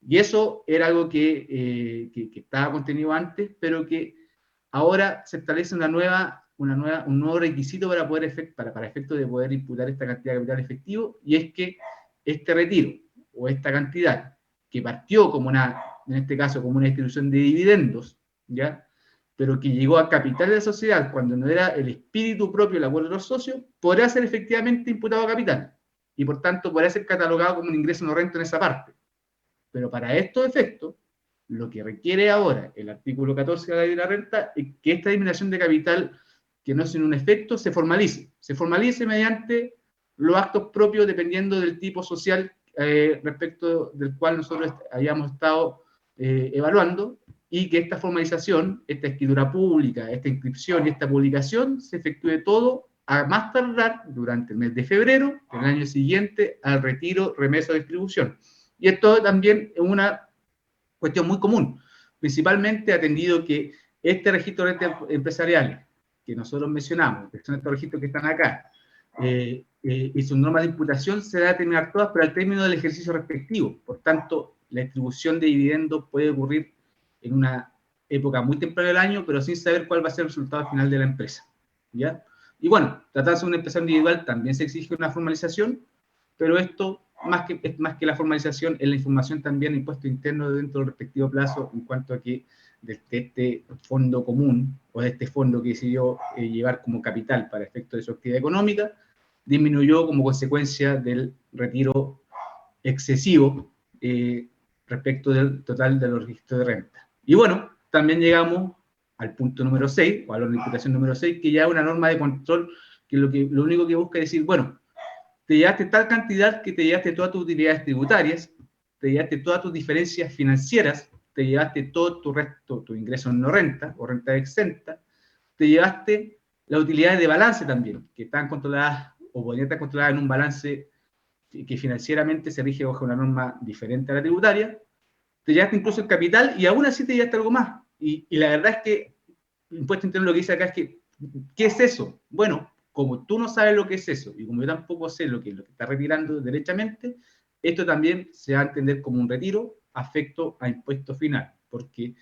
Y eso era algo que estaba contenido antes, pero que ahora se establece un nuevo requisito para efecto de poder imputar esta cantidad de capital efectivo, y es que este retiro o esta cantidad que partió en este caso como una distribución de dividendos, ¿ya?, pero que llegó a capital de la sociedad cuando no era el espíritu propio del acuerdo de los socios, podrá ser efectivamente imputado a capital, y por tanto podrá ser catalogado como un ingreso no rento en esa parte. Pero para estos efectos, lo que requiere ahora el artículo 14 de la ley de la renta es que esta disminución de capital, que no es en un efecto, se formalice mediante los actos propios dependiendo del tipo social respecto del cual nosotros habíamos estado evaluando, y que esta formalización, esta escritura pública, esta inscripción y esta publicación se efectúe todo a más tardar durante el mes de febrero del año siguiente al retiro, remesa o distribución. Y esto también es una cuestión muy común, principalmente atendido que este registro de rentas empresariales que nosotros mencionamos, que son estos registros que están acá, y sus normas de imputación se van a terminar todas, pero al término del ejercicio respectivo. Por tanto, la distribución de dividendos puede ocurrir en una época muy temprana del año, pero sin saber cuál va a ser el resultado final de la empresa, ¿ya? Y bueno, tratándose de una empresa individual, también se exige una formalización, pero esto, más que la formalización, es la información también de impuesto interno dentro del respectivo plazo, en cuanto a que de este fondo común, o de este fondo que decidió llevar como capital para efectos de su actividad económica, disminuyó como consecuencia del retiro excesivo respecto del total de los registros de renta. Y bueno, también llegamos al punto número 6, o a la imputación número 6, que ya es una norma de control, que lo único que busca es decir, bueno, te llevaste tal cantidad que te llevaste todas tus utilidades tributarias, te llevaste todas tus diferencias financieras, te llevaste todo tu resto, tu ingreso no renta, o renta exenta, te llevaste las utilidades de balance también, que están controladas, o podrían estar controladas en un balance que financieramente se rige bajo una norma diferente a la tributaria, te llevaste incluso el capital, y aún así te llevaste algo más. Y la verdad es que el impuesto interno lo que dice acá es que, ¿qué es eso? Bueno, como tú no sabes lo que es eso, y como yo tampoco sé lo que está retirando derechamente, esto también se va a entender como un retiro afecto a impuesto final, porque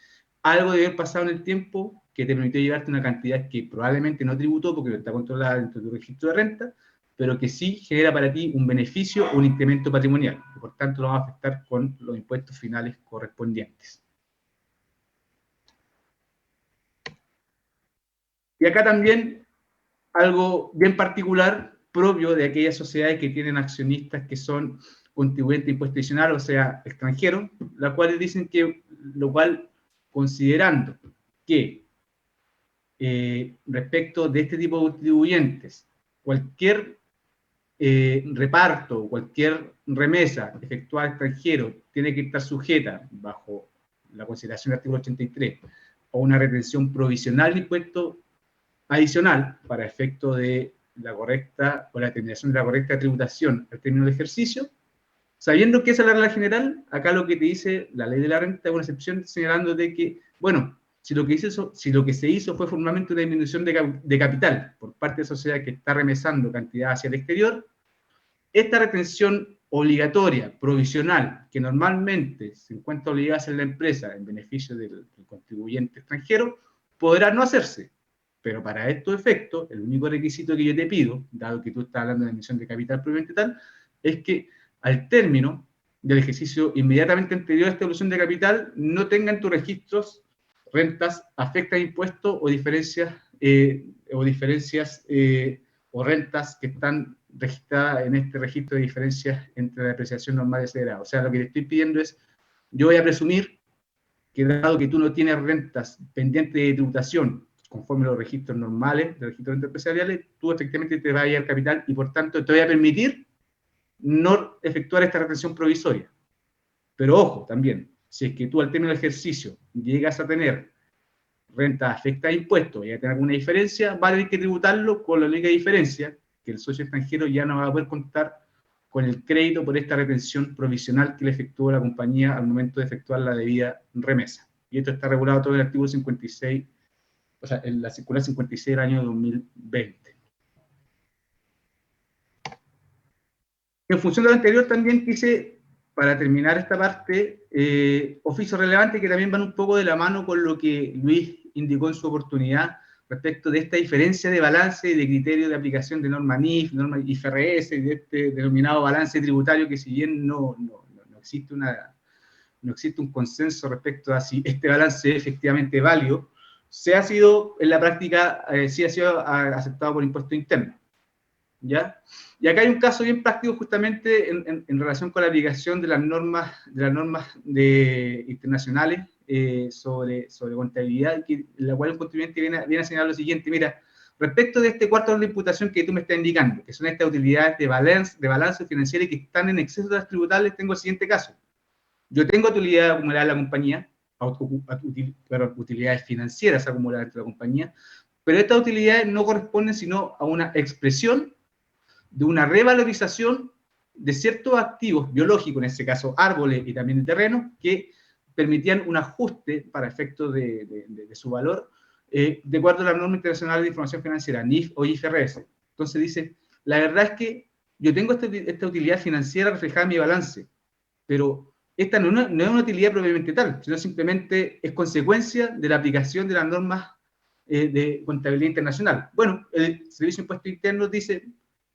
algo debe haber pasado en el tiempo que te permitió llevarte una cantidad que probablemente no tributó porque no está controlada dentro de tu registro de renta, pero que sí genera para ti un beneficio o un incremento patrimonial, y por tanto lo va a afectar con los impuestos finales correspondientes. Y acá también algo bien particular, propio de aquellas sociedades que tienen accionistas que son contribuyentes de impuesto adicional, o sea, extranjeros, las cuales dicen que, lo cual, considerando que respecto de este tipo de contribuyentes, cualquier reparto, cualquier remesa efectuada al extranjero tiene que estar sujeta, bajo la consideración del artículo 83, a una retención provisional de impuesto adicional para efecto de la correcta, o la determinación de la correcta tributación al término del ejercicio, sabiendo que esa es la regla general. Acá lo que te dice la ley de la renta es una excepción, señalando de que, bueno, si lo que se hizo fue formalmente una disminución de capital por parte de la sociedad que está remesando cantidad hacia el exterior, esta retención obligatoria, provisional, que normalmente se encuentra obligada a hacer la empresa en beneficio del contribuyente extranjero, podrá no hacerse. Pero para estos efectos, el único requisito que yo te pido, dado que tú estás hablando de emisión de capital propiamente tal, es que al término del ejercicio inmediatamente anterior a esta evolución de capital, no tengan tus registros rentas afectan impuestos o diferencias o rentas que están registradas en este registro de diferencias entre la depreciación normal y acelerada. O sea, lo que te estoy pidiendo es, yo voy a presumir que dado que tú no tienes rentas pendientes de tributación conforme a los registros normales, de registros de rentas empresariales, tú efectivamente te vas a llevar capital y por tanto te voy a permitir no efectuar esta retención provisoria. Pero ojo, también, si es que tú al término del ejercicio llegas a tener renta afecta a impuestos y a tener alguna diferencia, va a tener que tributarlo con la única diferencia que el socio extranjero ya no va a poder contar con el crédito por esta retención provisional que le efectuó la compañía al momento de efectuar la debida remesa. Y esto está regulado todo en el artículo 56, o sea, en la circular 56 del año 2020. En función de lo anterior, también quise, para terminar esta parte, oficios relevantes que también van un poco de la mano con lo que Luis indicó en su oportunidad respecto de esta diferencia de balance y de criterio de aplicación de norma NIF, norma IFRS, y de este denominado balance tributario, que si bien no existe un consenso respecto a si este balance es efectivamente válido, en la práctica, sí ha sido aceptado por impuesto interno. ¿Ya? Y acá hay un caso bien práctico justamente en relación con la aplicación de las normas internacionales sobre contabilidad, en la cual el contribuyente viene a señalar lo siguiente: mira, respecto de este cuarto orden de imputación que tú me estás indicando, que son estas utilidades de balance financiero y que están en exceso de las tributables, tengo el siguiente caso. Yo tengo utilidades acumuladas en la compañía, utilidades financieras acumuladas dentro de la compañía, pero estas utilidades no corresponden sino a una expresión de una revalorización de ciertos activos biológicos, en este caso árboles y también de terrenos, que permitían un ajuste para efectos de su valor, de acuerdo a la norma internacional de información financiera, NIF o IFRS. Entonces dice, la verdad es que yo tengo esta utilidad financiera reflejada en mi balance, pero esta no es una utilidad propiamente tal, sino simplemente es consecuencia de la aplicación de las normas de contabilidad internacional. Bueno, el Servicio de Impuestos Internos dice,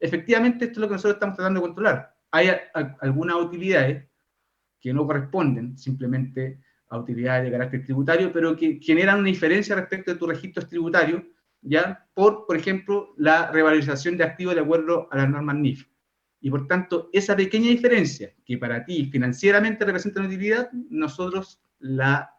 efectivamente esto es lo que nosotros estamos tratando de controlar. Hay algunas utilidades que no corresponden simplemente a utilidades de carácter tributario, pero que generan una diferencia respecto de tus registros tributarios, ya por ejemplo, la revalorización de activos de acuerdo a las normas NIF. Y por tanto, esa pequeña diferencia que para ti financieramente representa una utilidad, nosotros la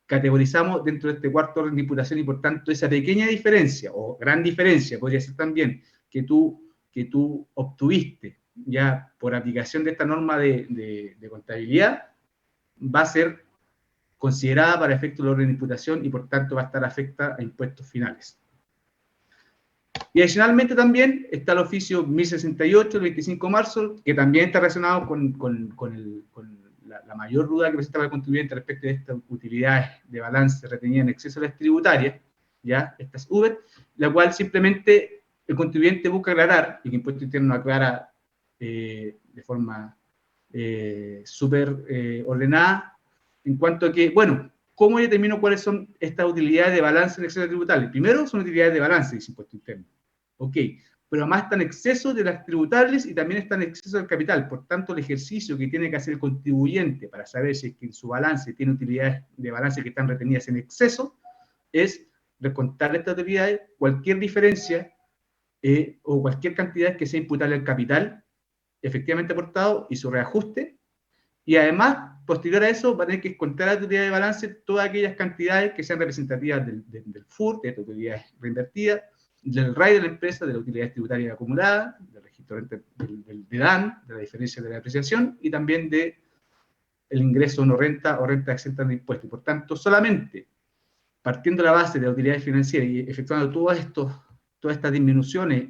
categorizamos dentro de este cuarto orden de imputación y por tanto esa pequeña diferencia, o gran diferencia, podría ser también, que tú obtuviste ya por aplicación de esta norma de contabilidad, va a ser considerada para efectos del orden de imputación y por tanto va a estar afecta a impuestos finales. Y adicionalmente también está el oficio 1068 del 25 de marzo, que también está relacionado con la mayor duda que presentaba el contribuyente respecto de estas utilidades de balance retenidas en exceso de las tributarias, ya, estas UVET, la cual simplemente el contribuyente busca aclarar, y que Impuesto Interno aclara de forma súper ordenada, en cuanto a que, bueno, ¿cómo yo determino cuáles son estas utilidades de balance en exceso tributario? Primero, son utilidades de balance, dice Impuesto Interno. Ok, pero además está en exceso de las tributables y también está en exceso del capital. Por tanto, el ejercicio que tiene que hacer el contribuyente para saber si es que en su balance tiene utilidades de balance que están retenidas en exceso, es descontar estas utilidades, cualquier diferencia o cualquier cantidad que sea imputable al capital efectivamente aportado y su reajuste, y además, posterior a eso, va a tener que descontar a la utilidad de balance todas aquellas cantidades que sean representativas del FUR, de estas utilidades reinvertidas, del RAI de la empresa, de la utilidad tributaria acumulada, del registro del DAN, de la diferencia de la depreciación, y también de el ingreso no renta o renta exenta de impuestos. Por tanto, solamente partiendo de la base de la utilidad financiera y efectuando todas estas disminuciones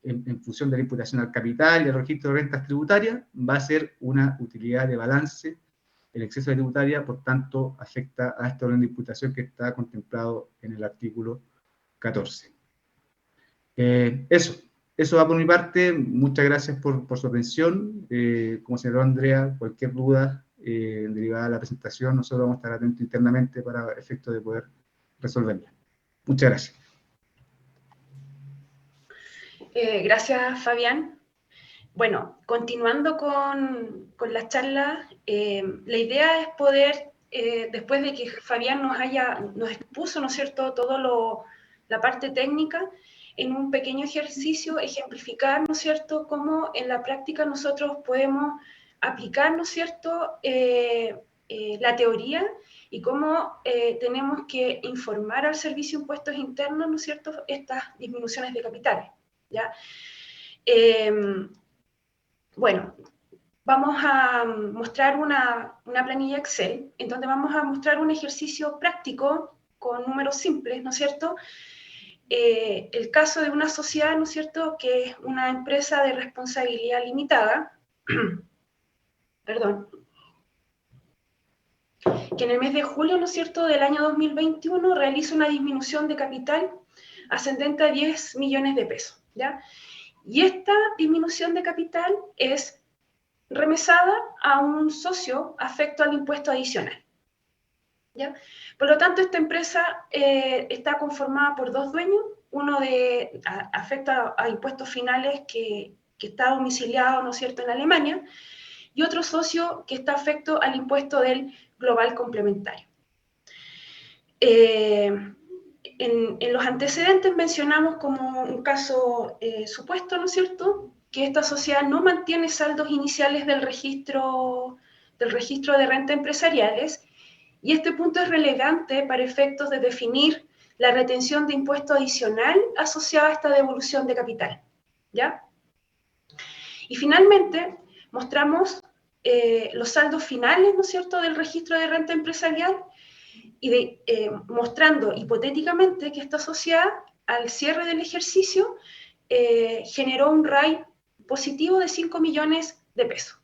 en función de la imputación al capital y al registro de rentas tributarias, va a ser una utilidad de balance en exceso de tributaria, por tanto, afecta a este orden de imputación que está contemplado en el artículo 14. Eso va por mi parte. Muchas gracias por su atención. Como señaló Andrea, cualquier duda derivada de la presentación, nosotros vamos a estar atentos internamente para efecto de poder resolverla. Muchas gracias. Gracias, Fabián. Bueno, continuando con la charla, la idea es poder, después de que Fabián nos expuso, ¿no es cierto?, la parte técnica, en un pequeño ejercicio ejemplificar, ¿no es cierto?, cómo en la práctica nosotros podemos aplicar, ¿no es cierto?, la teoría y cómo tenemos que informar al Servicio de Impuestos Internos, ¿no es cierto?, estas disminuciones de capitales, ¿ya? Bueno, vamos a mostrar una planilla Excel, en donde vamos a mostrar un ejercicio práctico con números simples, ¿no es cierto?, el caso de una sociedad, ¿no es cierto?, que es una empresa de responsabilidad limitada, perdón, que en el mes de julio, ¿no es cierto?, del año 2021 realiza una disminución de capital ascendente a 10 millones de pesos, ¿ya? Y esta disminución de capital es remesada a un socio afecto al impuesto adicional, ¿ya? Por lo tanto, esta empresa está conformada por dos dueños, uno afecta a impuestos finales que está domiciliado, ¿no es cierto?, en Alemania, y otro socio que está afecto al impuesto del global complementario. En los antecedentes mencionamos como un caso supuesto, ¿no es cierto?, que esta sociedad no mantiene saldos iniciales del registro de renta empresariales, y este punto es relevante para efectos de definir la retención de impuesto adicional asociada a esta devolución de capital, ¿ya? Y finalmente, mostramos los saldos finales, ¿no es cierto?, del registro de renta empresarial, y mostrando hipotéticamente que esta sociedad, al cierre del ejercicio, generó un RAI positivo de 5 millones de pesos.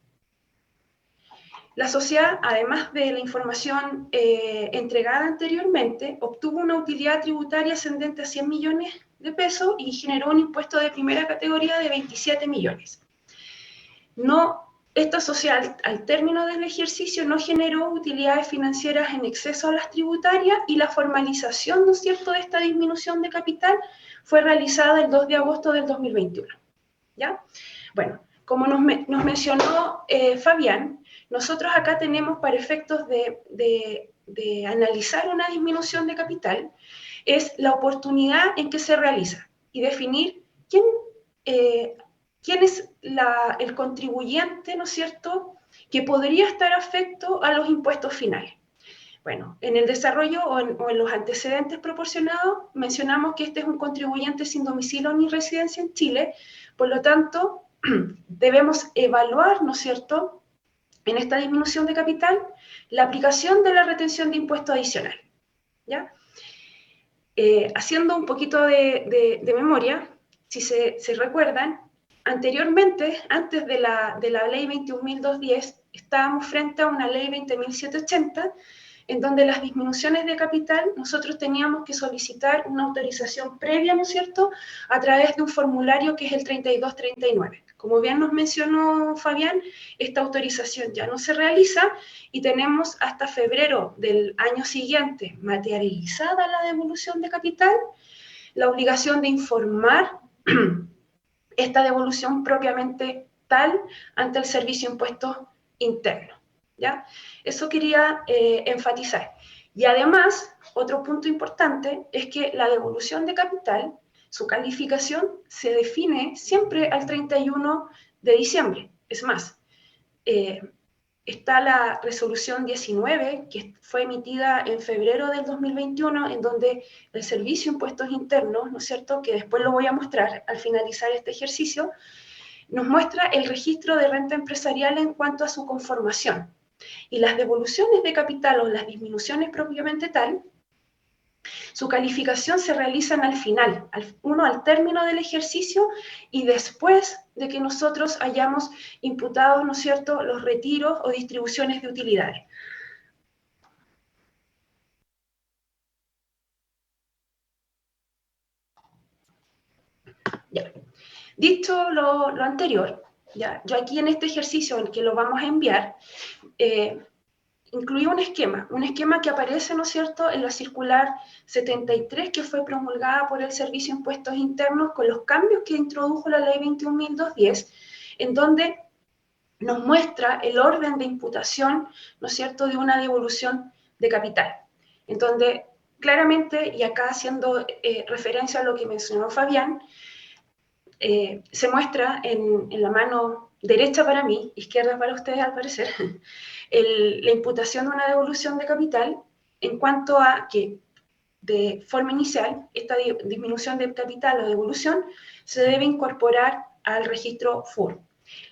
La sociedad, además de la información entregada anteriormente, obtuvo una utilidad tributaria ascendente a 100 millones de pesos y generó un impuesto de primera categoría de 27 millones. Esta sociedad, al término del ejercicio, no generó utilidades financieras en exceso a las tributarias, y la formalización, ¿no es cierto?, de esta disminución de capital fue realizada el 2 de agosto del 2021. ¿Ya? Bueno, como nos mencionó Fabián, nosotros acá tenemos, para efectos de analizar una disminución de capital, es la oportunidad en que se realiza y definir quién es el contribuyente, ¿no es cierto?, que podría estar afecto a los impuestos finales. Bueno, en el desarrollo o en los antecedentes proporcionados, mencionamos que este es un contribuyente sin domicilio ni residencia en Chile. Por lo tanto, debemos evaluar, ¿no es cierto?, en esta disminución de capital, la aplicación de la retención de impuesto adicional, ¿ya? Haciendo un poquito de memoria, si se recuerdan, anteriormente, antes de la ley 21.210, estábamos frente a una ley 20.780, en donde las disminuciones de capital nosotros teníamos que solicitar una autorización previa, ¿no es cierto?, a través de un formulario que es el 3239. Como bien nos mencionó Fabián, esta autorización ya no se realiza y tenemos hasta febrero del año siguiente, materializada la devolución de capital, la obligación de informar esta devolución propiamente tal ante el Servicio de Impuestos Internos, ¿ya? Eso quería enfatizar. Y además, otro punto importante es que la devolución de capital, su calificación, se define siempre al 31 de diciembre. Es más, está la resolución 19, que fue emitida en febrero del 2021, en donde el Servicio de Impuestos Internos, ¿no es cierto?, que después lo voy a mostrar al finalizar este ejercicio, nos muestra el registro de renta empresarial en cuanto a su conformación. Y las devoluciones de capital o las disminuciones propiamente tal, su calificación se realizan al final, al término del ejercicio y después de que nosotros hayamos imputado, ¿no es cierto?, los retiros o distribuciones de utilidades. Ya. Dicho lo anterior, ya, yo aquí en este ejercicio en el que lo vamos a enviar, incluí un esquema que aparece, ¿no es cierto?, en la circular 73, que fue promulgada por el Servicio de Impuestos Internos con los cambios que introdujo la ley 21.210, en donde nos muestra el orden de imputación, ¿no es cierto?, de una devolución de capital. En donde claramente, y acá haciendo referencia a lo que mencionó Fabián, se muestra en la mano derecha para mí, izquierda para ustedes al parecer, la imputación de una devolución de capital en cuanto a que de forma inicial esta disminución de capital o devolución se debe incorporar al registro FUR.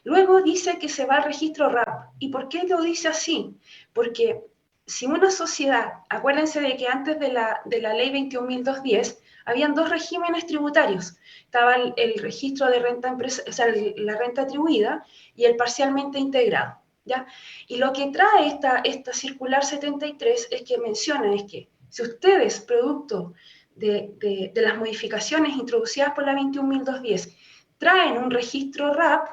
Luego dice que se va al registro RAP. ¿Y por qué lo dice así? Porque si una sociedad, acuérdense de que antes de la ley 21.210 habían dos regímenes tributarios. Estaba el registro de renta o sea, la renta atribuida y el parcialmente integrado, ¿ya? Y lo que trae esta circular 73 es que menciona es que si ustedes, producto de las modificaciones introducidas por la 21.210, traen un registro RAP,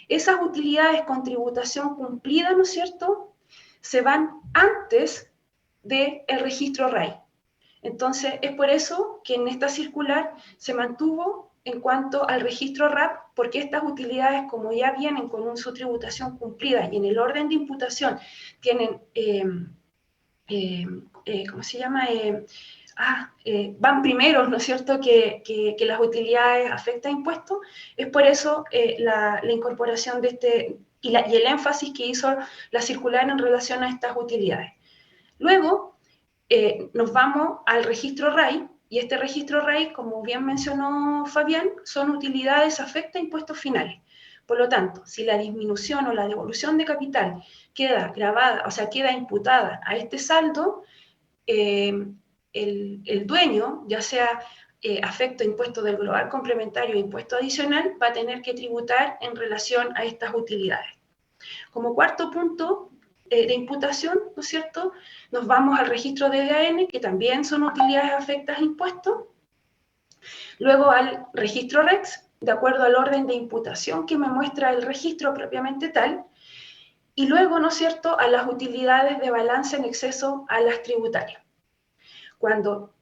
esas utilidades con tributación cumplida, ¿no es cierto?, se van antes del registro RAI. Entonces, es por eso que en esta circular se mantuvo en cuanto al registro RAP, porque estas utilidades, como ya vienen con su tributación cumplida y en el orden de imputación tienen, ¿cómo se llama?, van primero, ¿no es cierto?, que las utilidades afectan impuestos, es por eso la incorporación de y el énfasis que hizo la circular en relación a estas utilidades. Luego, nos vamos al registro RAI, y este registro RAI, como bien mencionó Fabián, son utilidades afecta a impuestos finales. Por lo tanto, si la disminución o la devolución de capital queda grabada, o sea, queda imputada a este saldo, el dueño, ya sea afecto a impuesto del global complementario e impuesto adicional, va a tener que tributar en relación a estas utilidades. Como cuarto punto de imputación, ¿no es cierto?, nos vamos al registro de DAN, que también son utilidades afectas a impuestos, luego al registro REX, de acuerdo al orden de imputación que me muestra el registro propiamente tal, y luego, ¿no es cierto?, a las utilidades de balance en exceso a las tributarias. Cuando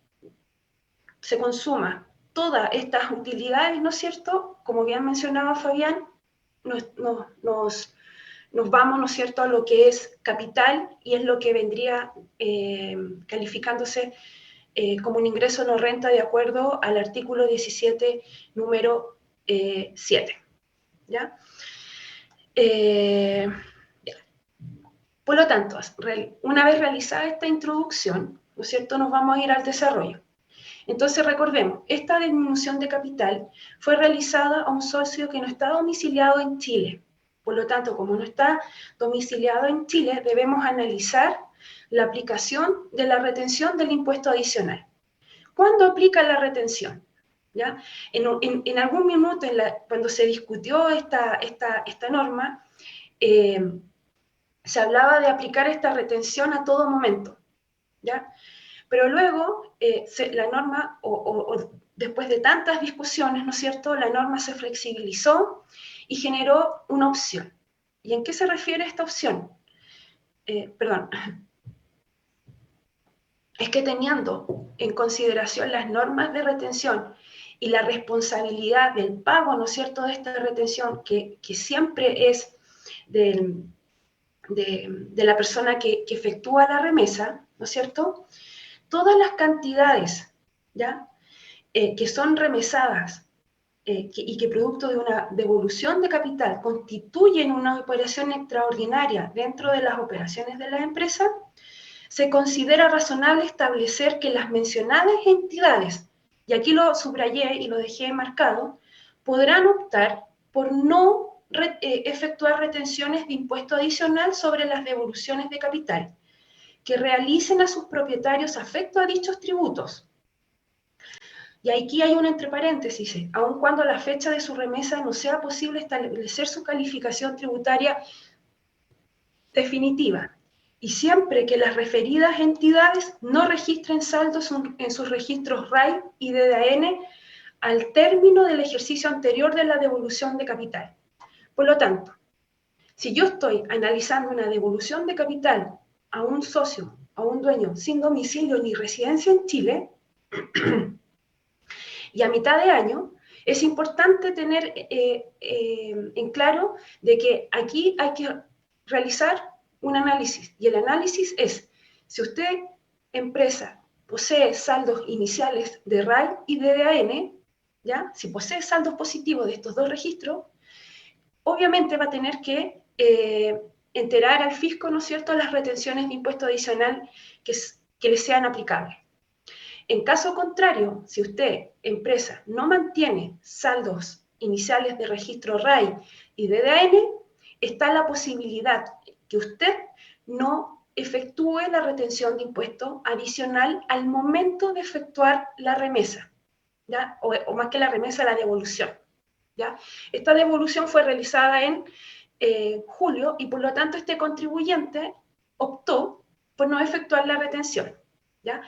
se consuma todas estas utilidades, ¿no es cierto?, como bien mencionaba Fabián, nos vamos, ¿no es cierto?, a lo que es capital, y es lo que vendría calificándose como un ingreso no renta de acuerdo al artículo 17, número 7. ¿Ya? Por lo tanto, una vez realizada esta introducción, ¿no es cierto?, nos vamos a ir al desarrollo. Entonces, recordemos, esta disminución de capital fue realizada a un socio que no está domiciliado en Chile. Por lo tanto, como no está domiciliado en Chile, debemos analizar la aplicación de la retención del impuesto adicional. ¿Cuándo aplica la retención? ¿Ya? En algún minuto, cuando se discutió esta norma, se hablaba de aplicar esta retención a todo momento, ¿ya? Pero luego, la norma, después de tantas discusiones, ¿no es cierto?, la norma se flexibilizó y generó una opción. ¿Y en qué se refiere esta opción? Es que teniendo en consideración las normas de retención y la responsabilidad del pago, ¿no es cierto?, de esta retención, que siempre es de la persona que efectúa la remesa, ¿no es cierto?, todas las cantidades, ¿ya?, que son remesadas y que producto de una devolución de capital constituyen una operación extraordinaria dentro de las operaciones de la empresa, se considera razonable establecer que las mencionadas entidades, y aquí lo subrayé y lo dejé marcado, podrán optar por no efectuar retenciones de impuesto adicional sobre las devoluciones de capital que realicen a sus propietarios afecto a dichos tributos. Y aquí hay un entre paréntesis, aun cuando a la fecha de su remesa no sea posible establecer su calificación tributaria definitiva, y siempre que las referidas entidades no registren saldos en sus registros RAI y DDAN al término del ejercicio anterior de la devolución de capital. Por lo tanto, si yo estoy analizando una devolución de capital a un socio, a un dueño sin domicilio ni residencia en Chile, y a mitad de año, es importante tener en claro de que aquí hay que realizar un análisis, y el análisis es, si usted, empresa, posee saldos iniciales de RAI y de DAN, ¿ya?, si posee saldos positivos de estos dos registros, obviamente va a tener que enterar al fisco, ¿no es cierto?, las retenciones de impuesto adicional que le sean aplicables. En caso contrario, si usted, empresa, no mantiene saldos iniciales de registro RAI y de DAN, está la posibilidad que usted no efectúe la retención de impuesto adicional al momento de efectuar la remesa, ¿ya? O más que la remesa, la devolución, ¿ya? Esta devolución fue realizada en julio, y por lo tanto este contribuyente optó por no efectuar la retención, ¿ya?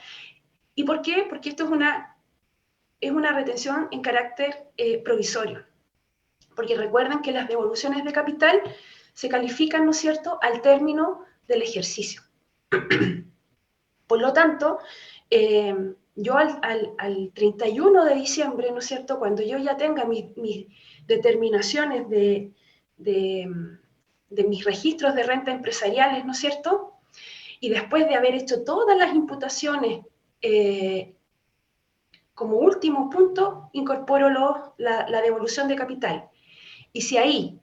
¿Y por qué? Porque esto es una retención en carácter provisorio. Porque recuerden que las devoluciones de capital se califican, ¿no es cierto?, al término del ejercicio. Por lo tanto, yo al 31 de diciembre, ¿no es cierto?, cuando yo ya tenga mis determinaciones de mis registros de renta empresariales, ¿no es cierto?, y después de haber hecho todas las imputaciones, como último punto, incorporo la devolución de capital. Y si ahí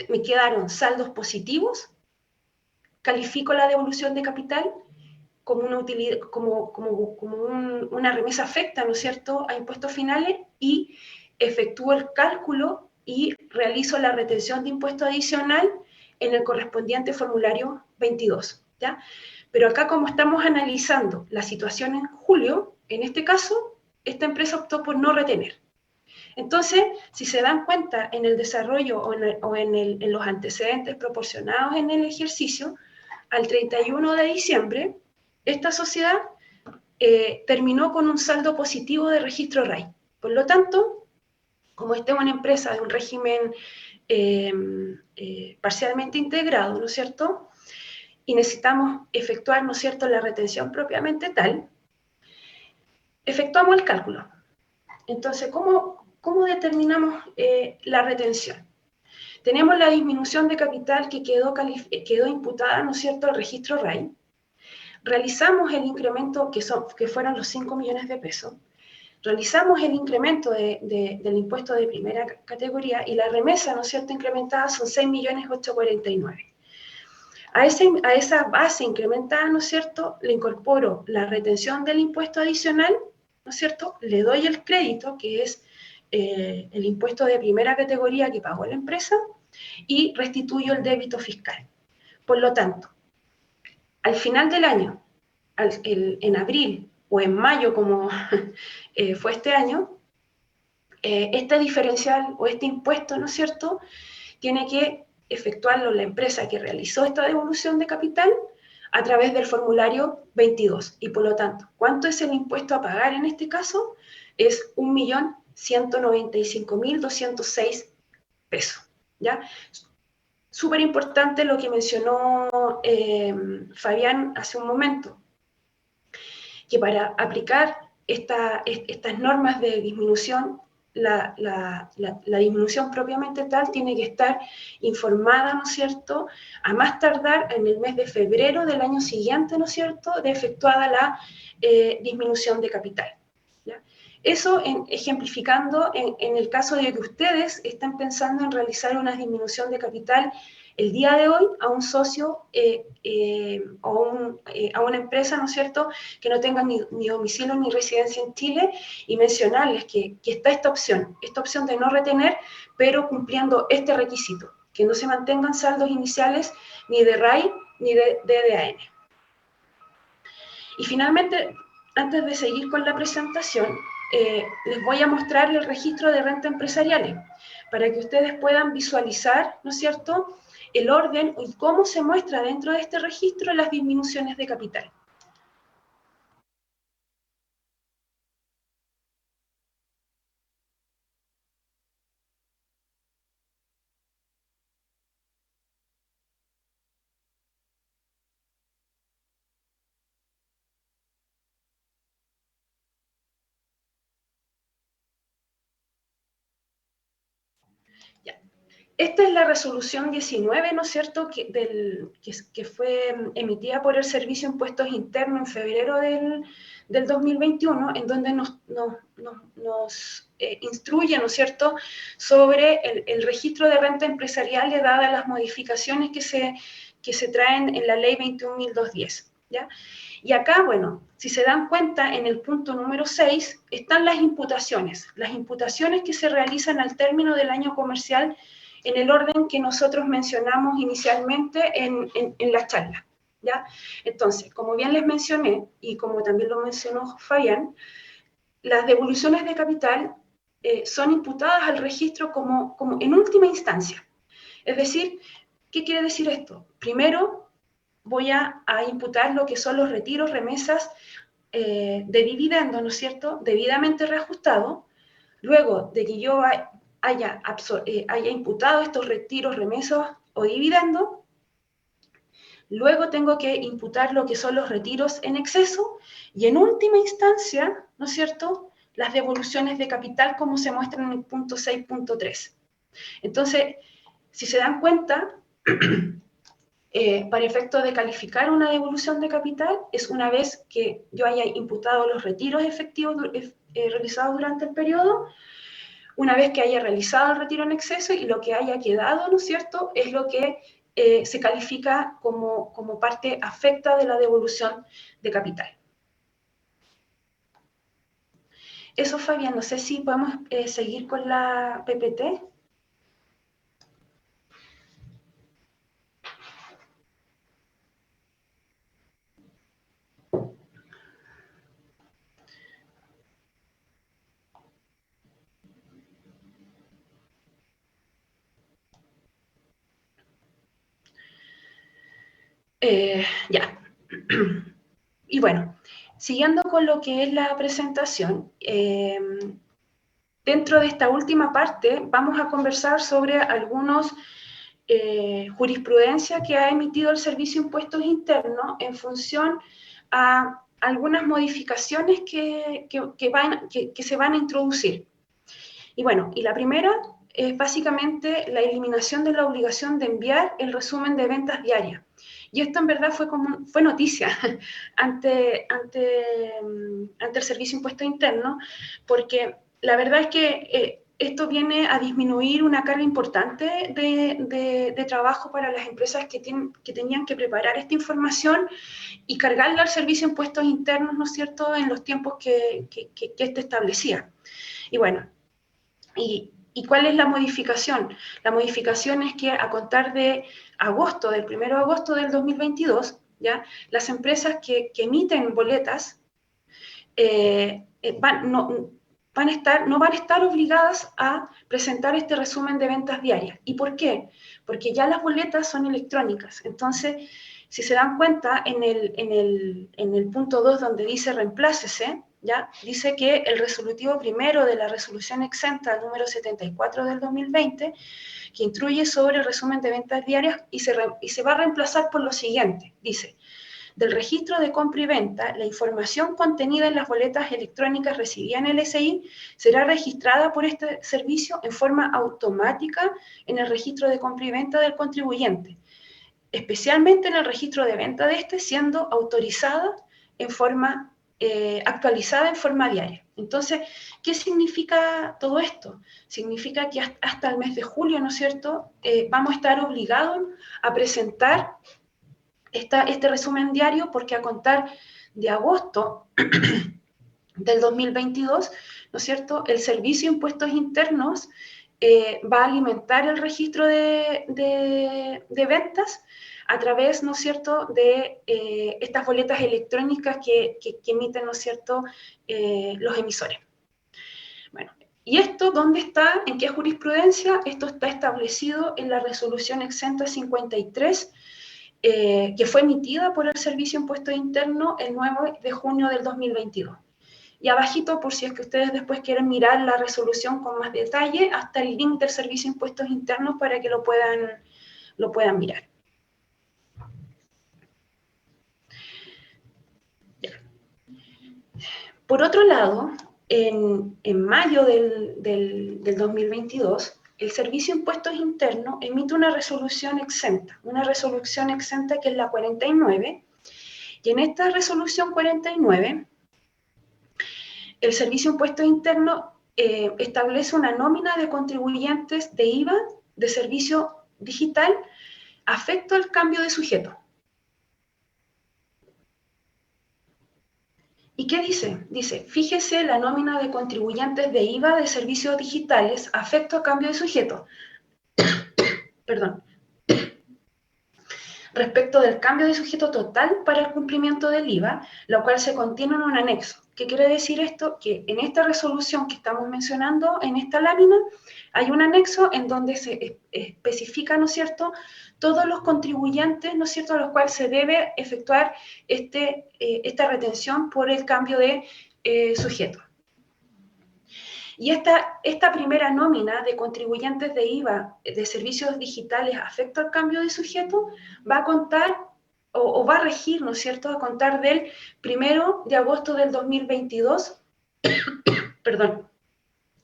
me quedaron saldos positivos, califico la devolución de capital, como una utilidad, una remesa afecta, ¿no es cierto?, a impuestos finales, y efectúo el cálculo y realizo la retención de impuesto adicional en el correspondiente formulario 22, ¿ya? Pero acá, como estamos analizando la situación en julio, en este caso, esta empresa optó por no retener. Entonces, si se dan cuenta en el desarrollo o en los antecedentes proporcionados en el ejercicio, al 31 de diciembre, esta sociedad terminó con un saldo positivo de registro RAI. Por lo tanto, como esta es una empresa de un régimen parcialmente integrado, ¿no es cierto?, y necesitamos efectuar, ¿no es cierto?, la retención propiamente tal, efectuamos el cálculo. Entonces, ¿cómo determinamos la retención? Tenemos la disminución de capital que quedó imputada, ¿no es cierto?, al registro RAI. Realizamos el incremento que fueron los 5 millones de pesos. Realizamos el incremento del impuesto de primera categoría y la remesa, ¿no es cierto?, incrementada son 6.849.000. A esa base incrementada, ¿no es cierto?, le incorporo la retención del impuesto adicional, ¿no es cierto?, le doy el crédito, que es el impuesto de primera categoría que pagó la empresa, y restituyo el débito fiscal. Por lo tanto, al final del año, en abril o en mayo, como fue este año, este diferencial o este impuesto, ¿no es cierto?, tiene que efectuarlo la empresa que realizó esta devolución de capital a través del formulario 22. Y por lo tanto, ¿cuánto es el impuesto a pagar en este caso? Es 1.195.206 pesos, ¿ya? Súper importante lo que mencionó Fabián hace un momento, que para aplicar estas normas de disminución, la disminución propiamente tal tiene que estar informada, ¿no es cierto?, a más tardar en el mes de febrero del año siguiente, ¿no es cierto?, de efectuada la disminución de capital, ¿ya? Eso ejemplificando en el caso de que ustedes estén pensando en realizar una disminución de capital el día de hoy a un socio o a una empresa, ¿no es cierto?, que no tenga ni domicilio ni residencia en Chile, y mencionarles que está esta opción de no retener, pero cumpliendo este requisito, que no se mantengan saldos iniciales ni de RAI ni de DDAN. Y finalmente, antes de seguir con la presentación, les voy a mostrar el registro de renta empresariales, para que ustedes puedan visualizar, ¿no es cierto?, el orden y cómo se muestra dentro de este registro las disminuciones de capital. Esta es la resolución 19, ¿no es cierto?, que fue emitida por el Servicio de Impuestos Internos en febrero del 2021, en donde nos instruye, ¿no es cierto?, sobre el registro de renta empresarial, dadas las modificaciones que se traen en la Ley 21.210, ¿ya? Y acá, bueno, si se dan cuenta, en el punto número 6 están las imputaciones que se realizan al término del año comercial, en el orden que nosotros mencionamos inicialmente en la charla, ¿ya? Entonces, como bien les mencioné, y como también lo mencionó Fabián, las devoluciones de capital son imputadas al registro como en última instancia. Es decir, ¿qué quiere decir esto? Primero, voy a imputar lo que son los retiros, remesas de dividendo, ¿no es cierto?, debidamente reajustado. Luego de que yo haya imputado estos retiros, remesas o dividendos, luego tengo que imputar lo que son los retiros en exceso y en última instancia, ¿no es cierto?, las devoluciones de capital, como se muestra en el punto 6.3. Entonces, si se dan cuenta, para efectos de calificar una devolución de capital, es una vez que yo haya imputado los retiros efectivos realizados durante el periodo, una vez que haya realizado el retiro en exceso y lo que haya quedado, ¿no es cierto?, es lo que se califica como parte afecta de la devolución de capital. Eso, Fabián, no sé si podemos seguir con la PPT. Ya. Y bueno, siguiendo con lo que es la presentación, dentro de esta última parte vamos a conversar sobre algunos jurisprudencia que ha emitido el Servicio de Impuestos Internos en función a algunas modificaciones que se van a introducir. Y bueno, y la primera es básicamente la eliminación de la obligación de enviar el resumen de ventas diarias. Y esto en verdad fue noticia ante el Servicio de Impuestos Internos, porque la verdad es que esto viene a disminuir una carga importante de trabajo para las empresas que tenían que preparar esta información y cargarla al Servicio de Impuestos Internos, ¿no es cierto?, en los tiempos que este establecía. Y bueno, ¿y cuál es la modificación? La modificación es que a contar de agosto, del 1 de agosto del 2022, ¿ya?, las empresas que emiten boletas no van a estar obligadas a presentar este resumen de ventas diarias. ¿Y por qué? Porque ya las boletas son electrónicas. Entonces, si se dan cuenta, en el punto 2, donde dice reemplácese, ¿ya?, dice que el resolutivo primero de la resolución exenta número 74 del 2020, que instruye sobre el resumen de ventas diarias, y se va a reemplazar por lo siguiente. Dice: del registro de compra y venta, la información contenida en las boletas electrónicas recibidas en el SI será registrada por este servicio en forma automática en el registro de compra y venta del contribuyente, especialmente en el registro de venta de este, siendo autorizada en forma actualizada en forma diaria. Entonces, ¿qué significa todo esto? Significa que hasta el mes de julio, ¿no es cierto?, vamos a estar obligados a presentar este resumen diario, porque a contar de agosto del 2022, ¿no es cierto?, el Servicio de Impuestos Internos va a alimentar el registro de ventas a través, ¿no es cierto?, de estas boletas electrónicas que emiten, ¿no es cierto?, los emisores. Bueno, ¿y esto dónde está? ¿En qué jurisprudencia? Esto está establecido en la resolución exenta 53, que fue emitida por el Servicio de Impuestos Internos el 9 de junio del 2022. Y abajito, por si es que ustedes después quieren mirar la resolución con más detalle, hasta el link del Servicio de Impuestos Internos para que lo puedan mirar. Ya. Por otro lado, en mayo del 2022, el Servicio de Impuestos Internos emite una resolución exenta que es la 49, y en esta resolución 49, el Servicio de Impuestos Internos establece una nómina de contribuyentes de IVA de servicio digital afecto al cambio de sujeto. ¿Y qué dice? Dice: fíjese la nómina de contribuyentes de IVA de servicios digitales afecto a cambio de sujeto. Perdón. Respecto del cambio de sujeto total para el cumplimiento del IVA, lo cual se contiene en un anexo. ¿Qué quiere decir esto? Que en esta resolución que estamos mencionando, en esta lámina, hay un anexo en donde se especifica, ¿no es cierto?, todos los contribuyentes, ¿no es cierto?, a los cuales se debe efectuar esta retención por el cambio de sujeto. Y esta primera nómina de contribuyentes de IVA de servicios digitales afecto al cambio de sujeto va a contar o va a regir, ¿no es cierto?, a contar del 1 de agosto del 2022, perdón,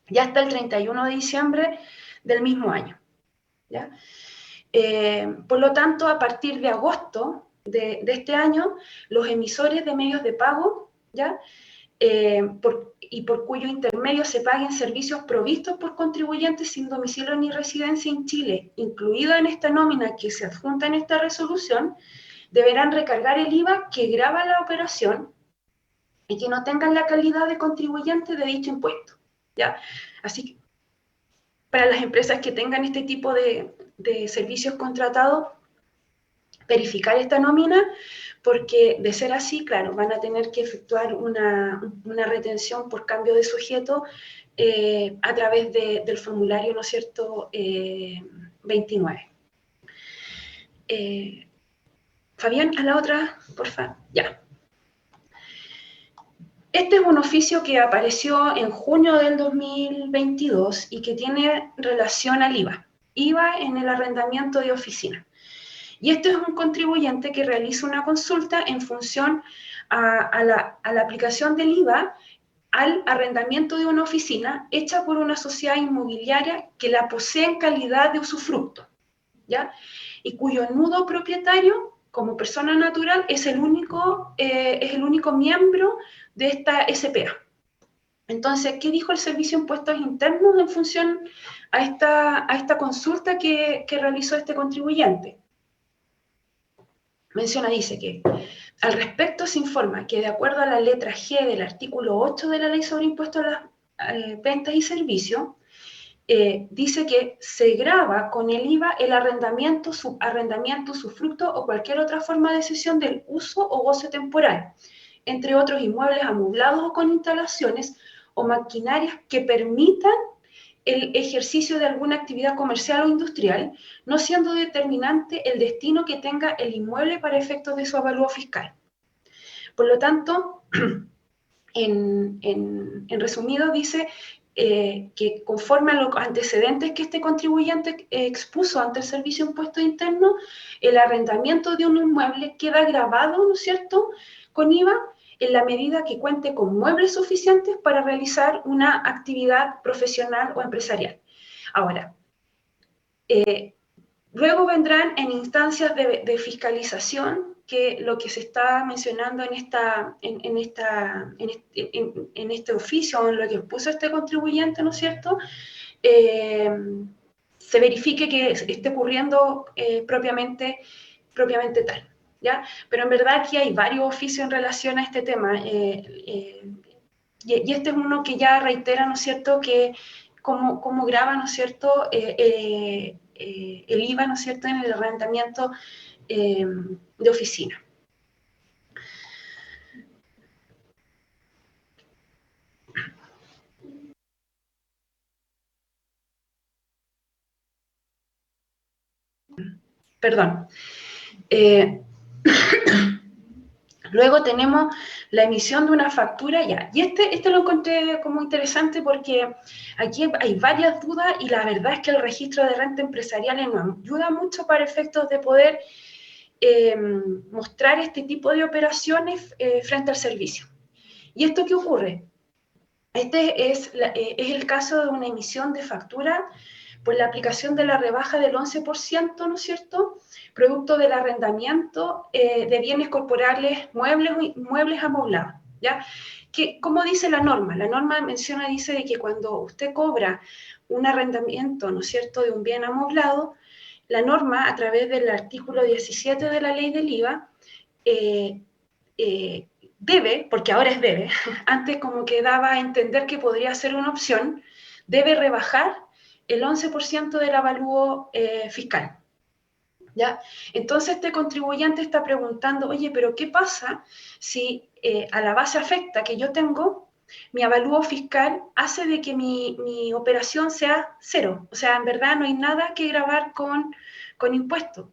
ya hasta el 31 de diciembre del mismo año, ¿ya? Por lo tanto, a partir de agosto de este año, los emisores de medios de pago, ¿ya?, y por cuyo intermedio se paguen servicios provistos por contribuyentes sin domicilio ni residencia en Chile, incluido en esta nómina que se adjunta en esta resolución, deberán recargar el IVA que grava la operación y que no tengan la calidad de contribuyente de dicho impuesto, ¿ya? Así que para las empresas que tengan este tipo de servicios contratados, verificar esta nómina, porque de ser así, claro, van a tener que efectuar una retención por cambio de sujeto a través del formulario, ¿no es cierto?, 29. Fabián, a la otra, por favor. Ya. Este es un oficio que apareció en junio del 2022 y que tiene relación al IVA. IVA en el arrendamiento de oficina. Y este es un contribuyente que realiza una consulta en función a la aplicación del IVA al arrendamiento de una oficina hecha por una sociedad inmobiliaria que la posee en calidad de usufructo, ¿ya? Y cuyo nudo propietario, como persona natural, es el único miembro de esta SPA. Entonces, ¿qué dijo el Servicio de Impuestos Internos en función a esta consulta que realizó este contribuyente? Dice que al respecto se informa que de acuerdo a la letra G del artículo 8 de la Ley sobre Impuestos a las Ventas y Servicios, dice que se grava con el IVA el arrendamiento, subarrendamiento, usufructo o cualquier otra forma de cesión del uso o goce temporal, entre otros inmuebles amoblados o con instalaciones o maquinarias que permitan el ejercicio de alguna actividad comercial o industrial, no siendo determinante el destino que tenga el inmueble para efectos de su avalúo fiscal. Por lo tanto, en resumido, dice que conforme a los antecedentes que este contribuyente expuso ante el Servicio de Impuestos Internos, el arrendamiento de un inmueble queda gravado, ¿no es cierto?, con IVA, en la medida que cuente con muebles suficientes para realizar una actividad profesional o empresarial. Ahora, luego vendrán en instancias de fiscalización, que lo que se está mencionando en este oficio, en lo que puso este contribuyente, ¿no es cierto?, se verifique que esté ocurriendo propiamente tal. ¿Ya? Pero en verdad aquí hay varios oficios en relación a este tema, y este es uno que ya reitera, ¿no es cierto?, que cómo grava, ¿no es cierto?, el IVA, ¿no es cierto?, en el arrendamiento de oficina. Perdón. Luego tenemos la emisión de una factura ya. Y este lo encontré como interesante porque aquí hay varias dudas y la verdad es que el registro de renta empresarial nos ayuda mucho para efectos de poder mostrar este tipo de operaciones frente al servicio. ¿Y esto qué ocurre? Este es el caso de una emisión de factura por la aplicación de la rebaja del 11%, ¿no es cierto?, producto del arrendamiento de bienes corporales, muebles amoblados, ¿ya? ¿Cómo dice la norma? La norma dice de que cuando usted cobra un arrendamiento, ¿no es cierto?, de un bien amoblado, la norma, a través del artículo 17 de la ley del IVA, debe, porque ahora es debe, antes como que daba a entender que podría ser una opción, debe rebajar el 11% del avalúo fiscal, ¿ya? Entonces este contribuyente está preguntando, oye, pero ¿qué pasa si a la base afecta que yo tengo, mi avalúo fiscal hace de que mi operación sea cero? O sea, en verdad no hay nada que gravar con impuestos.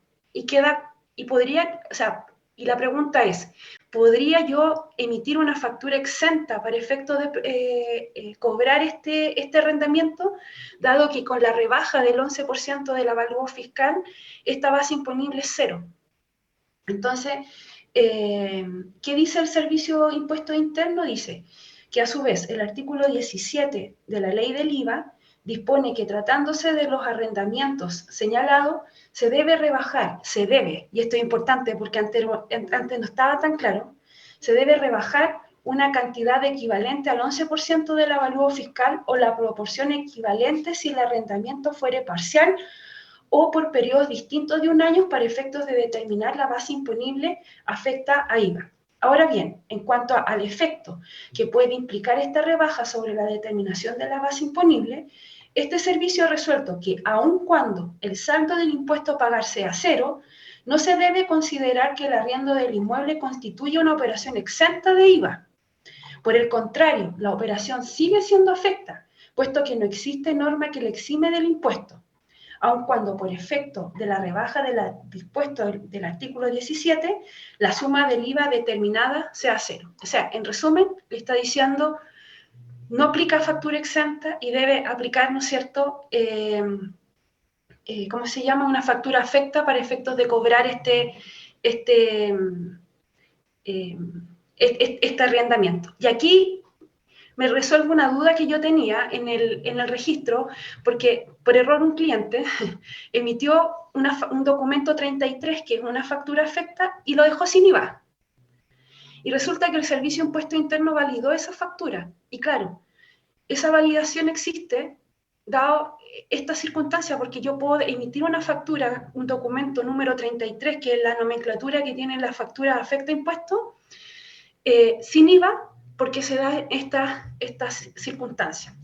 Y la pregunta es, ¿podría yo emitir una factura exenta para efectos de cobrar este arrendamiento, dado que con la rebaja del 11% del avalúo fiscal, esta base imponible es cero? Entonces, ¿qué dice el Servicio de Impuestos Internos? Dice que a su vez el artículo 17 de la ley del IVA dispone que tratándose de los arrendamientos señalados, se debe rebajar, y esto es importante porque antes no estaba tan claro, se debe rebajar una cantidad equivalente al 11% del avalúo fiscal o la proporción equivalente si el arrendamiento fuere parcial o por periodos distintos de un año para efectos de determinar la base imponible afecta a IVA. Ahora bien, en cuanto al efecto que puede implicar esta rebaja sobre la determinación de la base imponible, este servicio ha resuelto que, aun cuando el saldo del impuesto a pagar sea cero, no se debe considerar que el arriendo del inmueble constituye una operación exenta de IVA. Por el contrario, la operación sigue siendo afecta, puesto que no existe norma que le exime del impuesto, aun cuando por efecto de la rebaja del dispuesto del artículo 17, la suma del IVA determinada sea cero. O sea, en resumen, le está diciendo, no aplica factura exenta y debe aplicar, ¿no es cierto?, ¿cómo se llama? Una factura afecta para efectos de cobrar este arrendamiento. Y aquí me resuelve una duda que yo tenía en el registro, porque por error un cliente emitió un documento 33, que es una factura afecta, y lo dejó sin IVA. Y resulta que el Servicio de Impuesto Interno validó esa factura. Y claro, esa validación existe dado esta circunstancia, porque yo puedo emitir una factura, un documento número 33, que es la nomenclatura que tiene la factura afecta impuesto, sin IVA, porque se da esta circunstancia.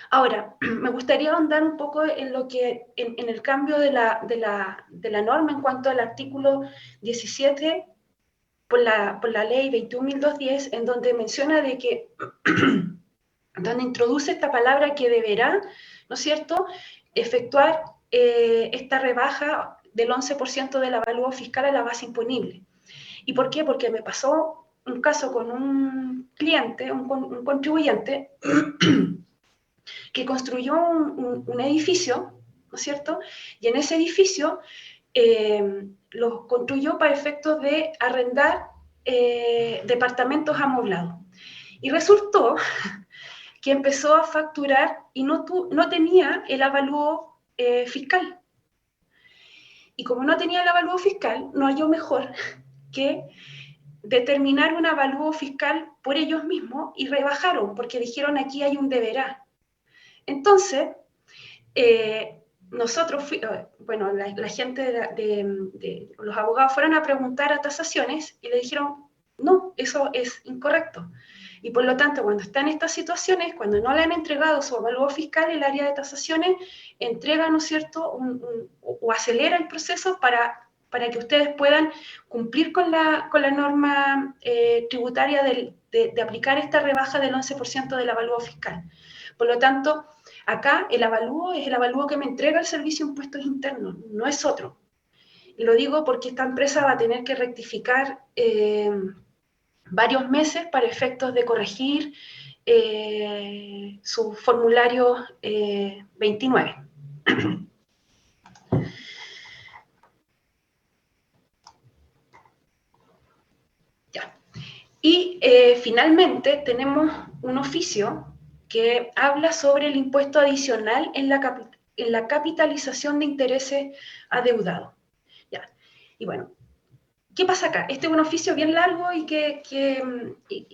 Ahora, me gustaría ahondar un poco en lo que, en el cambio de la norma en cuanto al artículo 17 por la ley 21.210, en donde menciona de que, donde introduce esta palabra que deberá, ¿no es cierto?, efectuar esta rebaja del 11% del avalúo fiscal a la base imponible. ¿Y por qué? Porque me pasó un caso con un cliente, un contribuyente, que construyó un edificio, ¿no es cierto? Y en ese edificio lo construyó para efectos de arrendar departamentos amoblados. Y resultó que empezó a facturar y no tenía el avalúo fiscal. Y como no tenía el avalúo fiscal, no halló mejor que determinar un avalúo fiscal por ellos mismos y rebajaron, porque dijeron aquí hay un deberá. Entonces, nosotros, bueno, la gente los abogados fueron a preguntar a tasaciones y le dijeron, no, eso es incorrecto. Y por lo tanto, cuando están en estas situaciones, cuando no le han entregado su avalúo fiscal, el área de tasaciones entrega, ¿no es cierto?, o acelera el proceso para que ustedes puedan cumplir con la norma tributaria de aplicar esta rebaja del 11% del avalúo fiscal. Por lo tanto, acá el avalúo es el avalúo que me entrega el Servicio de Impuestos Internos, no es otro. Y lo digo porque esta empresa va a tener que rectificar varios meses para efectos de corregir su formulario 29. Ya. Y finalmente tenemos un oficio que habla sobre el impuesto adicional en la capitalización de intereses adeudados. Ya. Y bueno, ¿qué pasa acá? Este es un oficio bien largo y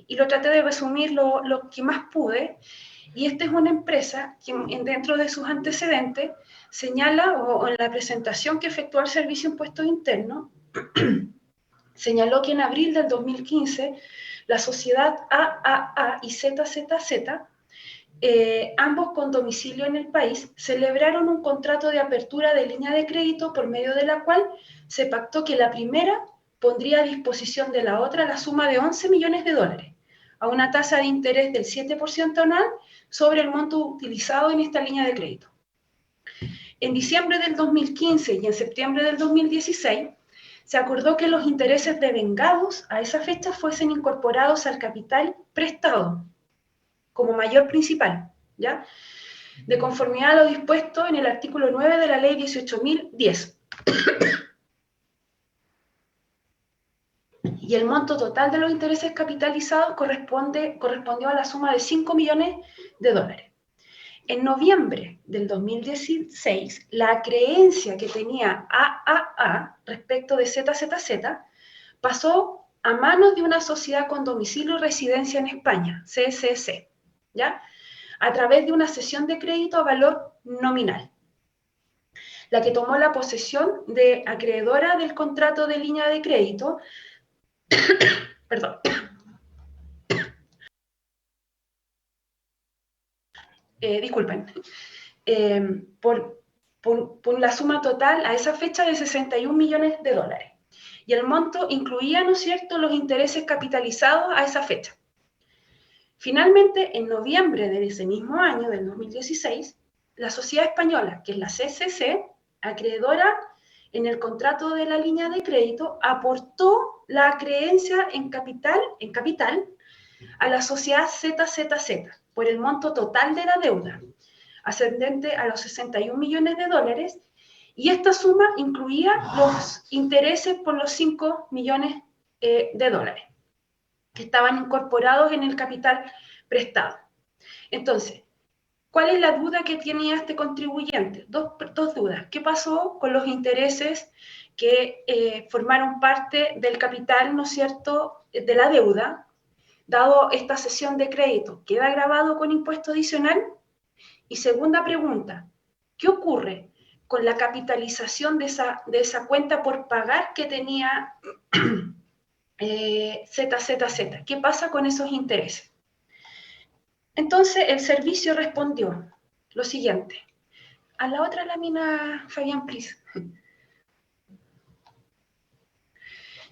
lo traté de resumir lo que más pude. Y esta es una empresa que dentro de sus antecedentes señala, o en la presentación que efectuó el Servicio de Impuestos Internos, señaló que en abril del 2015 la sociedad AAA y ZZZ, ambos con domicilio en el país, celebraron un contrato de apertura de línea de crédito por medio de la cual se pactó que la primera pondría a disposición de la otra la suma de $11 millones a una tasa de interés del 7% anual sobre el monto utilizado en esta línea de crédito. En diciembre del 2015 y en septiembre del 2016 se acordó que los intereses devengados a esa fecha fuesen incorporados al capital prestado como mayor principal, ¿ya?, de conformidad a lo dispuesto en el artículo 9 de la ley 18.010. Y el monto total de los intereses capitalizados correspondió a la suma de $5 millones. En noviembre del 2016, la creencia que tenía AAA respecto de ZZZ pasó a manos de una sociedad con domicilio y residencia en España, CSC, ¿ya? A través de una cesión de crédito a valor nominal, la que tomó la posesión de acreedora del contrato de línea de crédito, perdón, disculpen, por la suma total a esa fecha de 61 millones de dólares. Y el monto incluía, ¿no es cierto?, los intereses capitalizados a esa fecha. Finalmente, en noviembre de ese mismo año, del 2016, la sociedad española, que es la CCC, acreedora en el contrato de la línea de crédito, aportó la creencia en capital a la sociedad ZZZ por el monto total de la deuda, ascendente a los 61 millones de dólares, y esta suma incluía los intereses por los 5 millones de dólares que estaban incorporados en el capital prestado. Entonces, ¿cuál es la duda que tenía este contribuyente? Dos dudas. ¿Qué pasó con los intereses que formaron parte del capital, ¿no es cierto?, de la deuda, dado esta cesión de crédito? ¿Queda grabado con impuesto adicional? Y segunda pregunta, ¿qué ocurre con la capitalización de esa cuenta por pagar que tenía ZZZ? ¿Qué pasa con esos intereses? Entonces el servicio respondió lo siguiente. A la otra lámina, Fabián, please.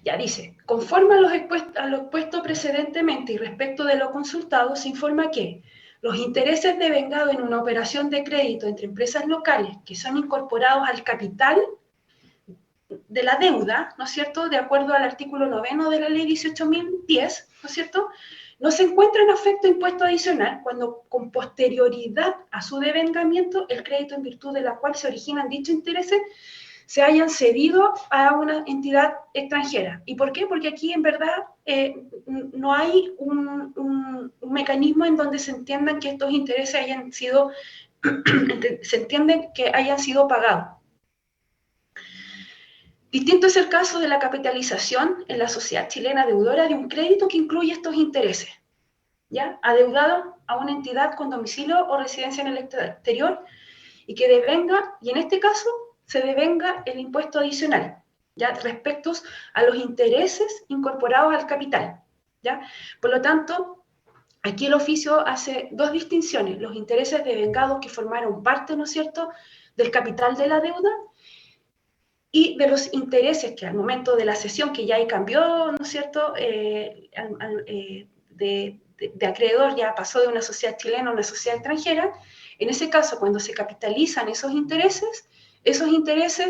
Ya dice, conforme a lo expuesto precedentemente y respecto de lo consultado, se informa que los intereses devengados en una operación de crédito entre empresas locales que son incorporados al capital de la deuda, ¿no es cierto?, de acuerdo al artículo 9 de la ley 18.010, ¿no es cierto?, no se encuentran afecto a impuesto adicional cuando con posterioridad a su devengamiento el crédito en virtud de la cual se originan dichos intereses se hayan cedido a una entidad extranjera. ¿Y por qué? Porque aquí en verdad no hay un mecanismo en donde se entiendan que estos intereses hayan sido, se entienden que hayan sido pagados. Distinto es el caso de la capitalización en la sociedad chilena deudora de un crédito que incluye estos intereses, ¿ya?, adeudado a una entidad con domicilio o residencia en el exterior y que devenga, y en este caso se devenga el impuesto adicional, ¿ya?, respecto a los intereses incorporados al capital, ¿ya? Por lo tanto, aquí el oficio hace dos distinciones: los intereses devengados que formaron parte, ¿no es cierto?, del capital de la deuda, y de los intereses que al momento de la cesión, que ya ahí cambió, ¿no es cierto?, de acreedor, ya pasó de una sociedad chilena a una sociedad extranjera. En ese caso, cuando se capitalizan esos intereses,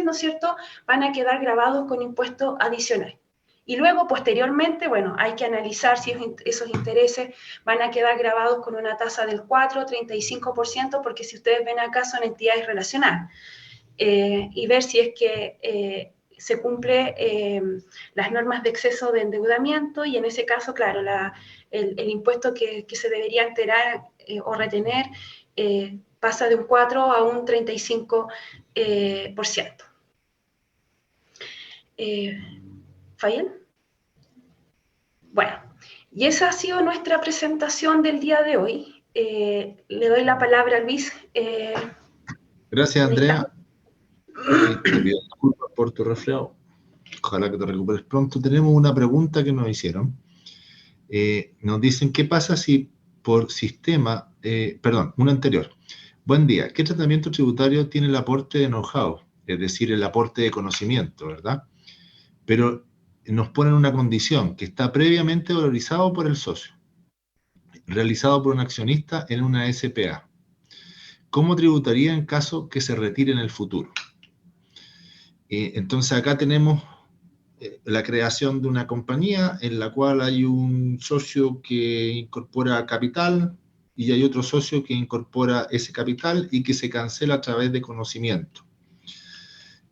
¿no es cierto?, van a quedar grabados con impuesto adicional. Y luego, posteriormente, bueno, hay que analizar si esos intereses van a quedar grabados con una tasa del 4 o 35%, porque si ustedes ven acá son entidades relacionadas. Y ver si es que se cumple las normas de exceso de endeudamiento, y en ese caso, claro, el impuesto que se debería enterar o retener pasa de un 4 a un 35%. ¿Fabián? Bueno, y esa ha sido nuestra presentación del día de hoy. Le doy la palabra a Luis. Gracias, Andrea. Te pido disculpas por tu resfriado. Ojalá que te recuperes pronto. Tenemos una pregunta que nos hicieron. Nos dicen, ¿qué pasa si por sistema... una anterior. Buen día. ¿Qué tratamiento tributario tiene el aporte de know-how? Es decir, el aporte de conocimiento, ¿verdad? Pero nos ponen una condición, que está previamente valorizado por el socio, realizado por un accionista en una SPA. ¿Cómo tributaría en caso que se retire en el futuro? Entonces acá tenemos la creación de una compañía en la cual hay un socio que incorpora capital y hay otro socio que incorpora ese capital y que se cancela a través de conocimiento.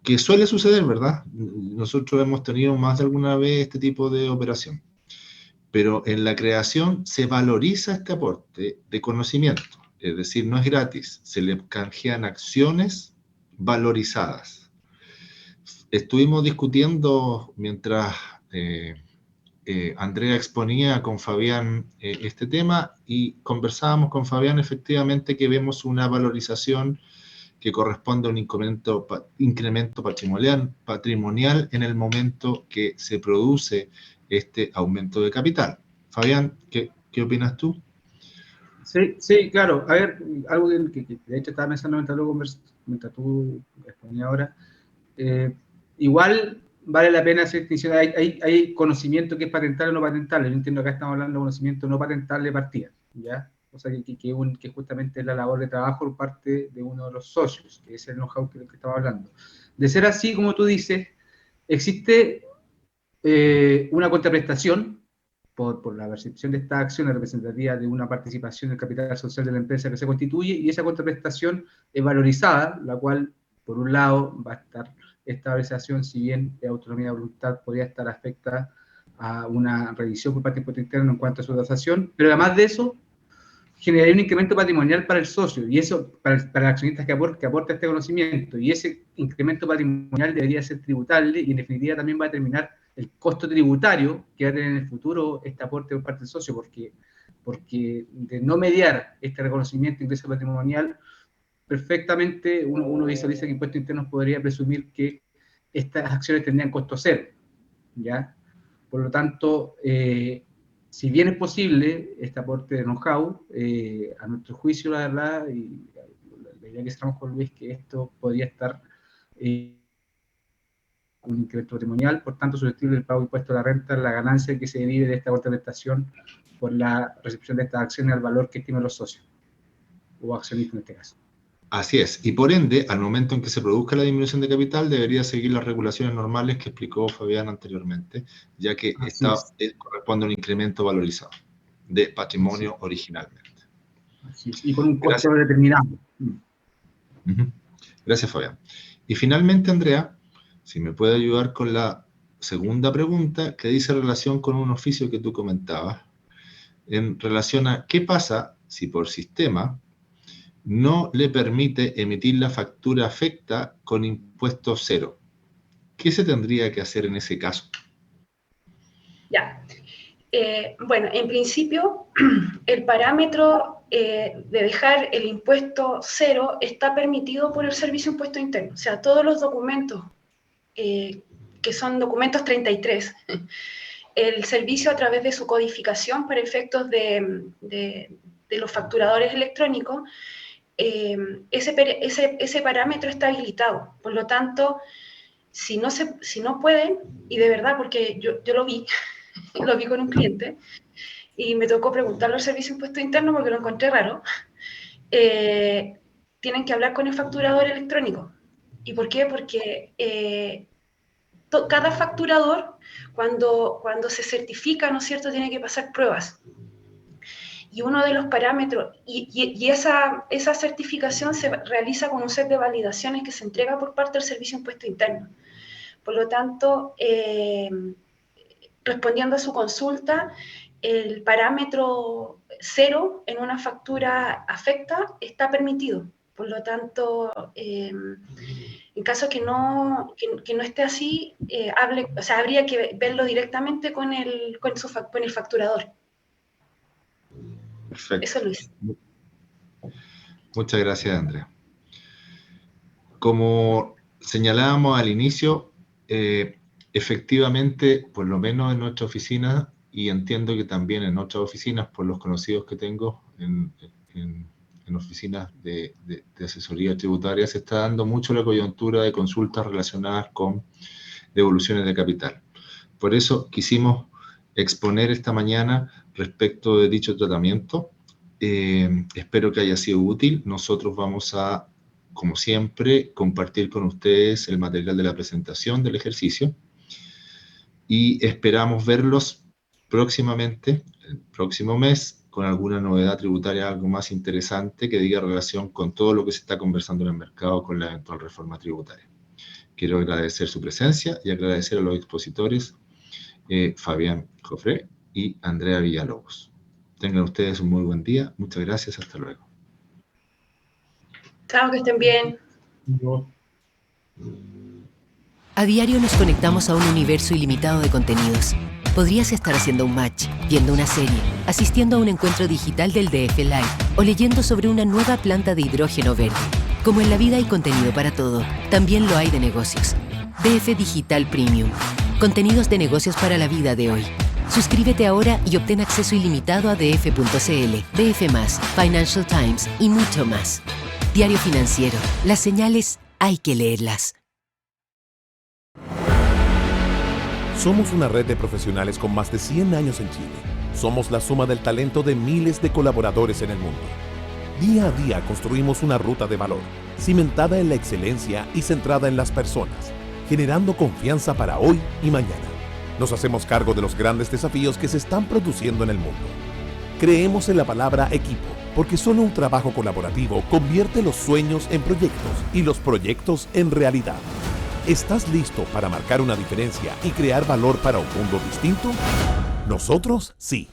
Que suele suceder, ¿verdad? Nosotros hemos tenido más de alguna vez este tipo de operación. Pero en la creación se valoriza este aporte de conocimiento. Es decir, no es gratis. Se le canjean acciones valorizadas. Estuvimos discutiendo mientras Andrea exponía con Fabián este tema y conversábamos con Fabián efectivamente que vemos una valorización que corresponde a un incremento patrimonial en el momento que se produce este aumento de capital. Fabián, ¿qué opinas tú? Sí, claro. A ver, algo que de hecho estaba pensando mientras tú exponías ahora. Igual vale la pena hacer distinción. Hay conocimiento que es patentable o no patentable. Yo entiendo que acá estamos hablando de conocimiento no patentable de partida, ¿ya? O sea, que justamente es la labor de trabajo por parte de uno de los socios, que es el know-how que estamos hablando. De ser así, como tú dices, existe una contraprestación por la percepción de esta acción representativa de una participación del capital social de la empresa que se constituye, y esa contraprestación es valorizada, la cual, por un lado, va a estar esta valorización, si bien de autonomía de voluntad podría estar afectada a una revisión por parte del impuesto interno en cuanto a su tasación, pero además de eso, generaría un incremento patrimonial para el socio, y eso, para los accionistas que aporta este conocimiento, y ese incremento patrimonial debería ser tributable, y en definitiva también va a determinar el costo tributario que va a tener en el futuro este aporte por parte del socio, porque de no mediar este reconocimiento de ingreso patrimonial, perfectamente uno visualiza que impuestos internos podría presumir que estas acciones tendrían costo cero, ¿ya? Por lo tanto, si bien es posible este aporte de know-how, a nuestro juicio, la verdad, y la idea que estamos con Luis, que esto podría estar un incremento patrimonial, por tanto, susceptible del pago de impuesto a la renta, la ganancia que se derive de esta contraprestación por la recepción de estas acciones al valor que estimen los socios, o accionistas en este caso. Así es, y por ende, al momento en que se produzca la disminución de capital, debería seguir las regulaciones normales que explicó Fabián anteriormente, ya que corresponde a un incremento valorizado de patrimonio originalmente. Así es, y con un costo determinado. Gracias, Fabián. Y finalmente, Andrea, si me puede ayudar con la segunda pregunta, que dice relación con un oficio que tú comentabas, en relación a qué pasa si por sistema no le permite emitir la factura afecta con impuesto cero. ¿Qué se tendría que hacer en ese caso? Ya. Bueno, en principio, el parámetro de dejar el impuesto cero está permitido por el Servicio de Impuesto Interno. O sea, todos los documentos, que son documentos 33, el servicio a través de su codificación para efectos de los facturadores electrónicos, ese parámetro está habilitado. Por lo tanto, si no pueden, y de verdad, porque yo lo vi, lo vi con un cliente, y me tocó preguntarle al Servicio de Impuesto Interno porque lo encontré raro, tienen que hablar con el facturador electrónico. ¿Y por qué? Porque cada facturador, cuando se certifica, ¿no es cierto?, tiene que pasar pruebas. Y uno de los parámetros, y esa certificación se realiza con un set de validaciones que se entrega por parte del Servicio de Impuesto Interno. Por lo tanto, respondiendo a su consulta, el parámetro cero en una factura afecta está permitido. Por lo tanto, en caso que no esté así, habría que verlo directamente con el facturador. Perfecto. Eso, Luis. Muchas gracias, Andrea. Como señalábamos al inicio, efectivamente, por lo menos en nuestra oficina, y entiendo que también en otras oficinas, por los conocidos que tengo en oficinas de asesoría tributaria, se está dando mucho la coyuntura de consultas relacionadas con devoluciones de capital. Por eso quisimos exponer esta mañana respecto de dicho tratamiento. Espero que haya sido útil. Nosotros vamos a, como siempre, compartir con ustedes el material de la presentación del ejercicio y esperamos verlos próximamente, el próximo mes, con alguna novedad tributaria, algo más interesante que diga relación con todo lo que se está conversando en el mercado con la eventual reforma tributaria. Quiero agradecer su presencia y agradecer a los expositores Fabián Jofré y Andrea Villalobos. Tengan ustedes un muy buen día. Muchas gracias. Hasta luego. Chao, que estén bien. A diario nos conectamos a un universo ilimitado de contenidos. Podrías estar haciendo un match, viendo una serie, asistiendo a un encuentro digital del DF Live o leyendo sobre una nueva planta de hidrógeno verde. Como en la vida hay contenido para todo, también lo hay de negocios. DF Digital Premium. Contenidos de negocios para la vida de hoy. Suscríbete ahora y obtén acceso ilimitado a df.cl, DF+, Financial Times y mucho más. Diario Financiero. Las señales hay que leerlas. Somos una red de profesionales con más de 100 años en Chile. Somos la suma del talento de miles de colaboradores en el mundo. Día a día construimos una ruta de valor, cimentada en la excelencia y centrada en las personas, generando confianza para hoy y mañana. Nos hacemos cargo de los grandes desafíos que se están produciendo en el mundo. Creemos en la palabra equipo, porque solo un trabajo colaborativo convierte los sueños en proyectos y los proyectos en realidad. ¿Estás listo para marcar una diferencia y crear valor para un mundo distinto? Nosotros sí.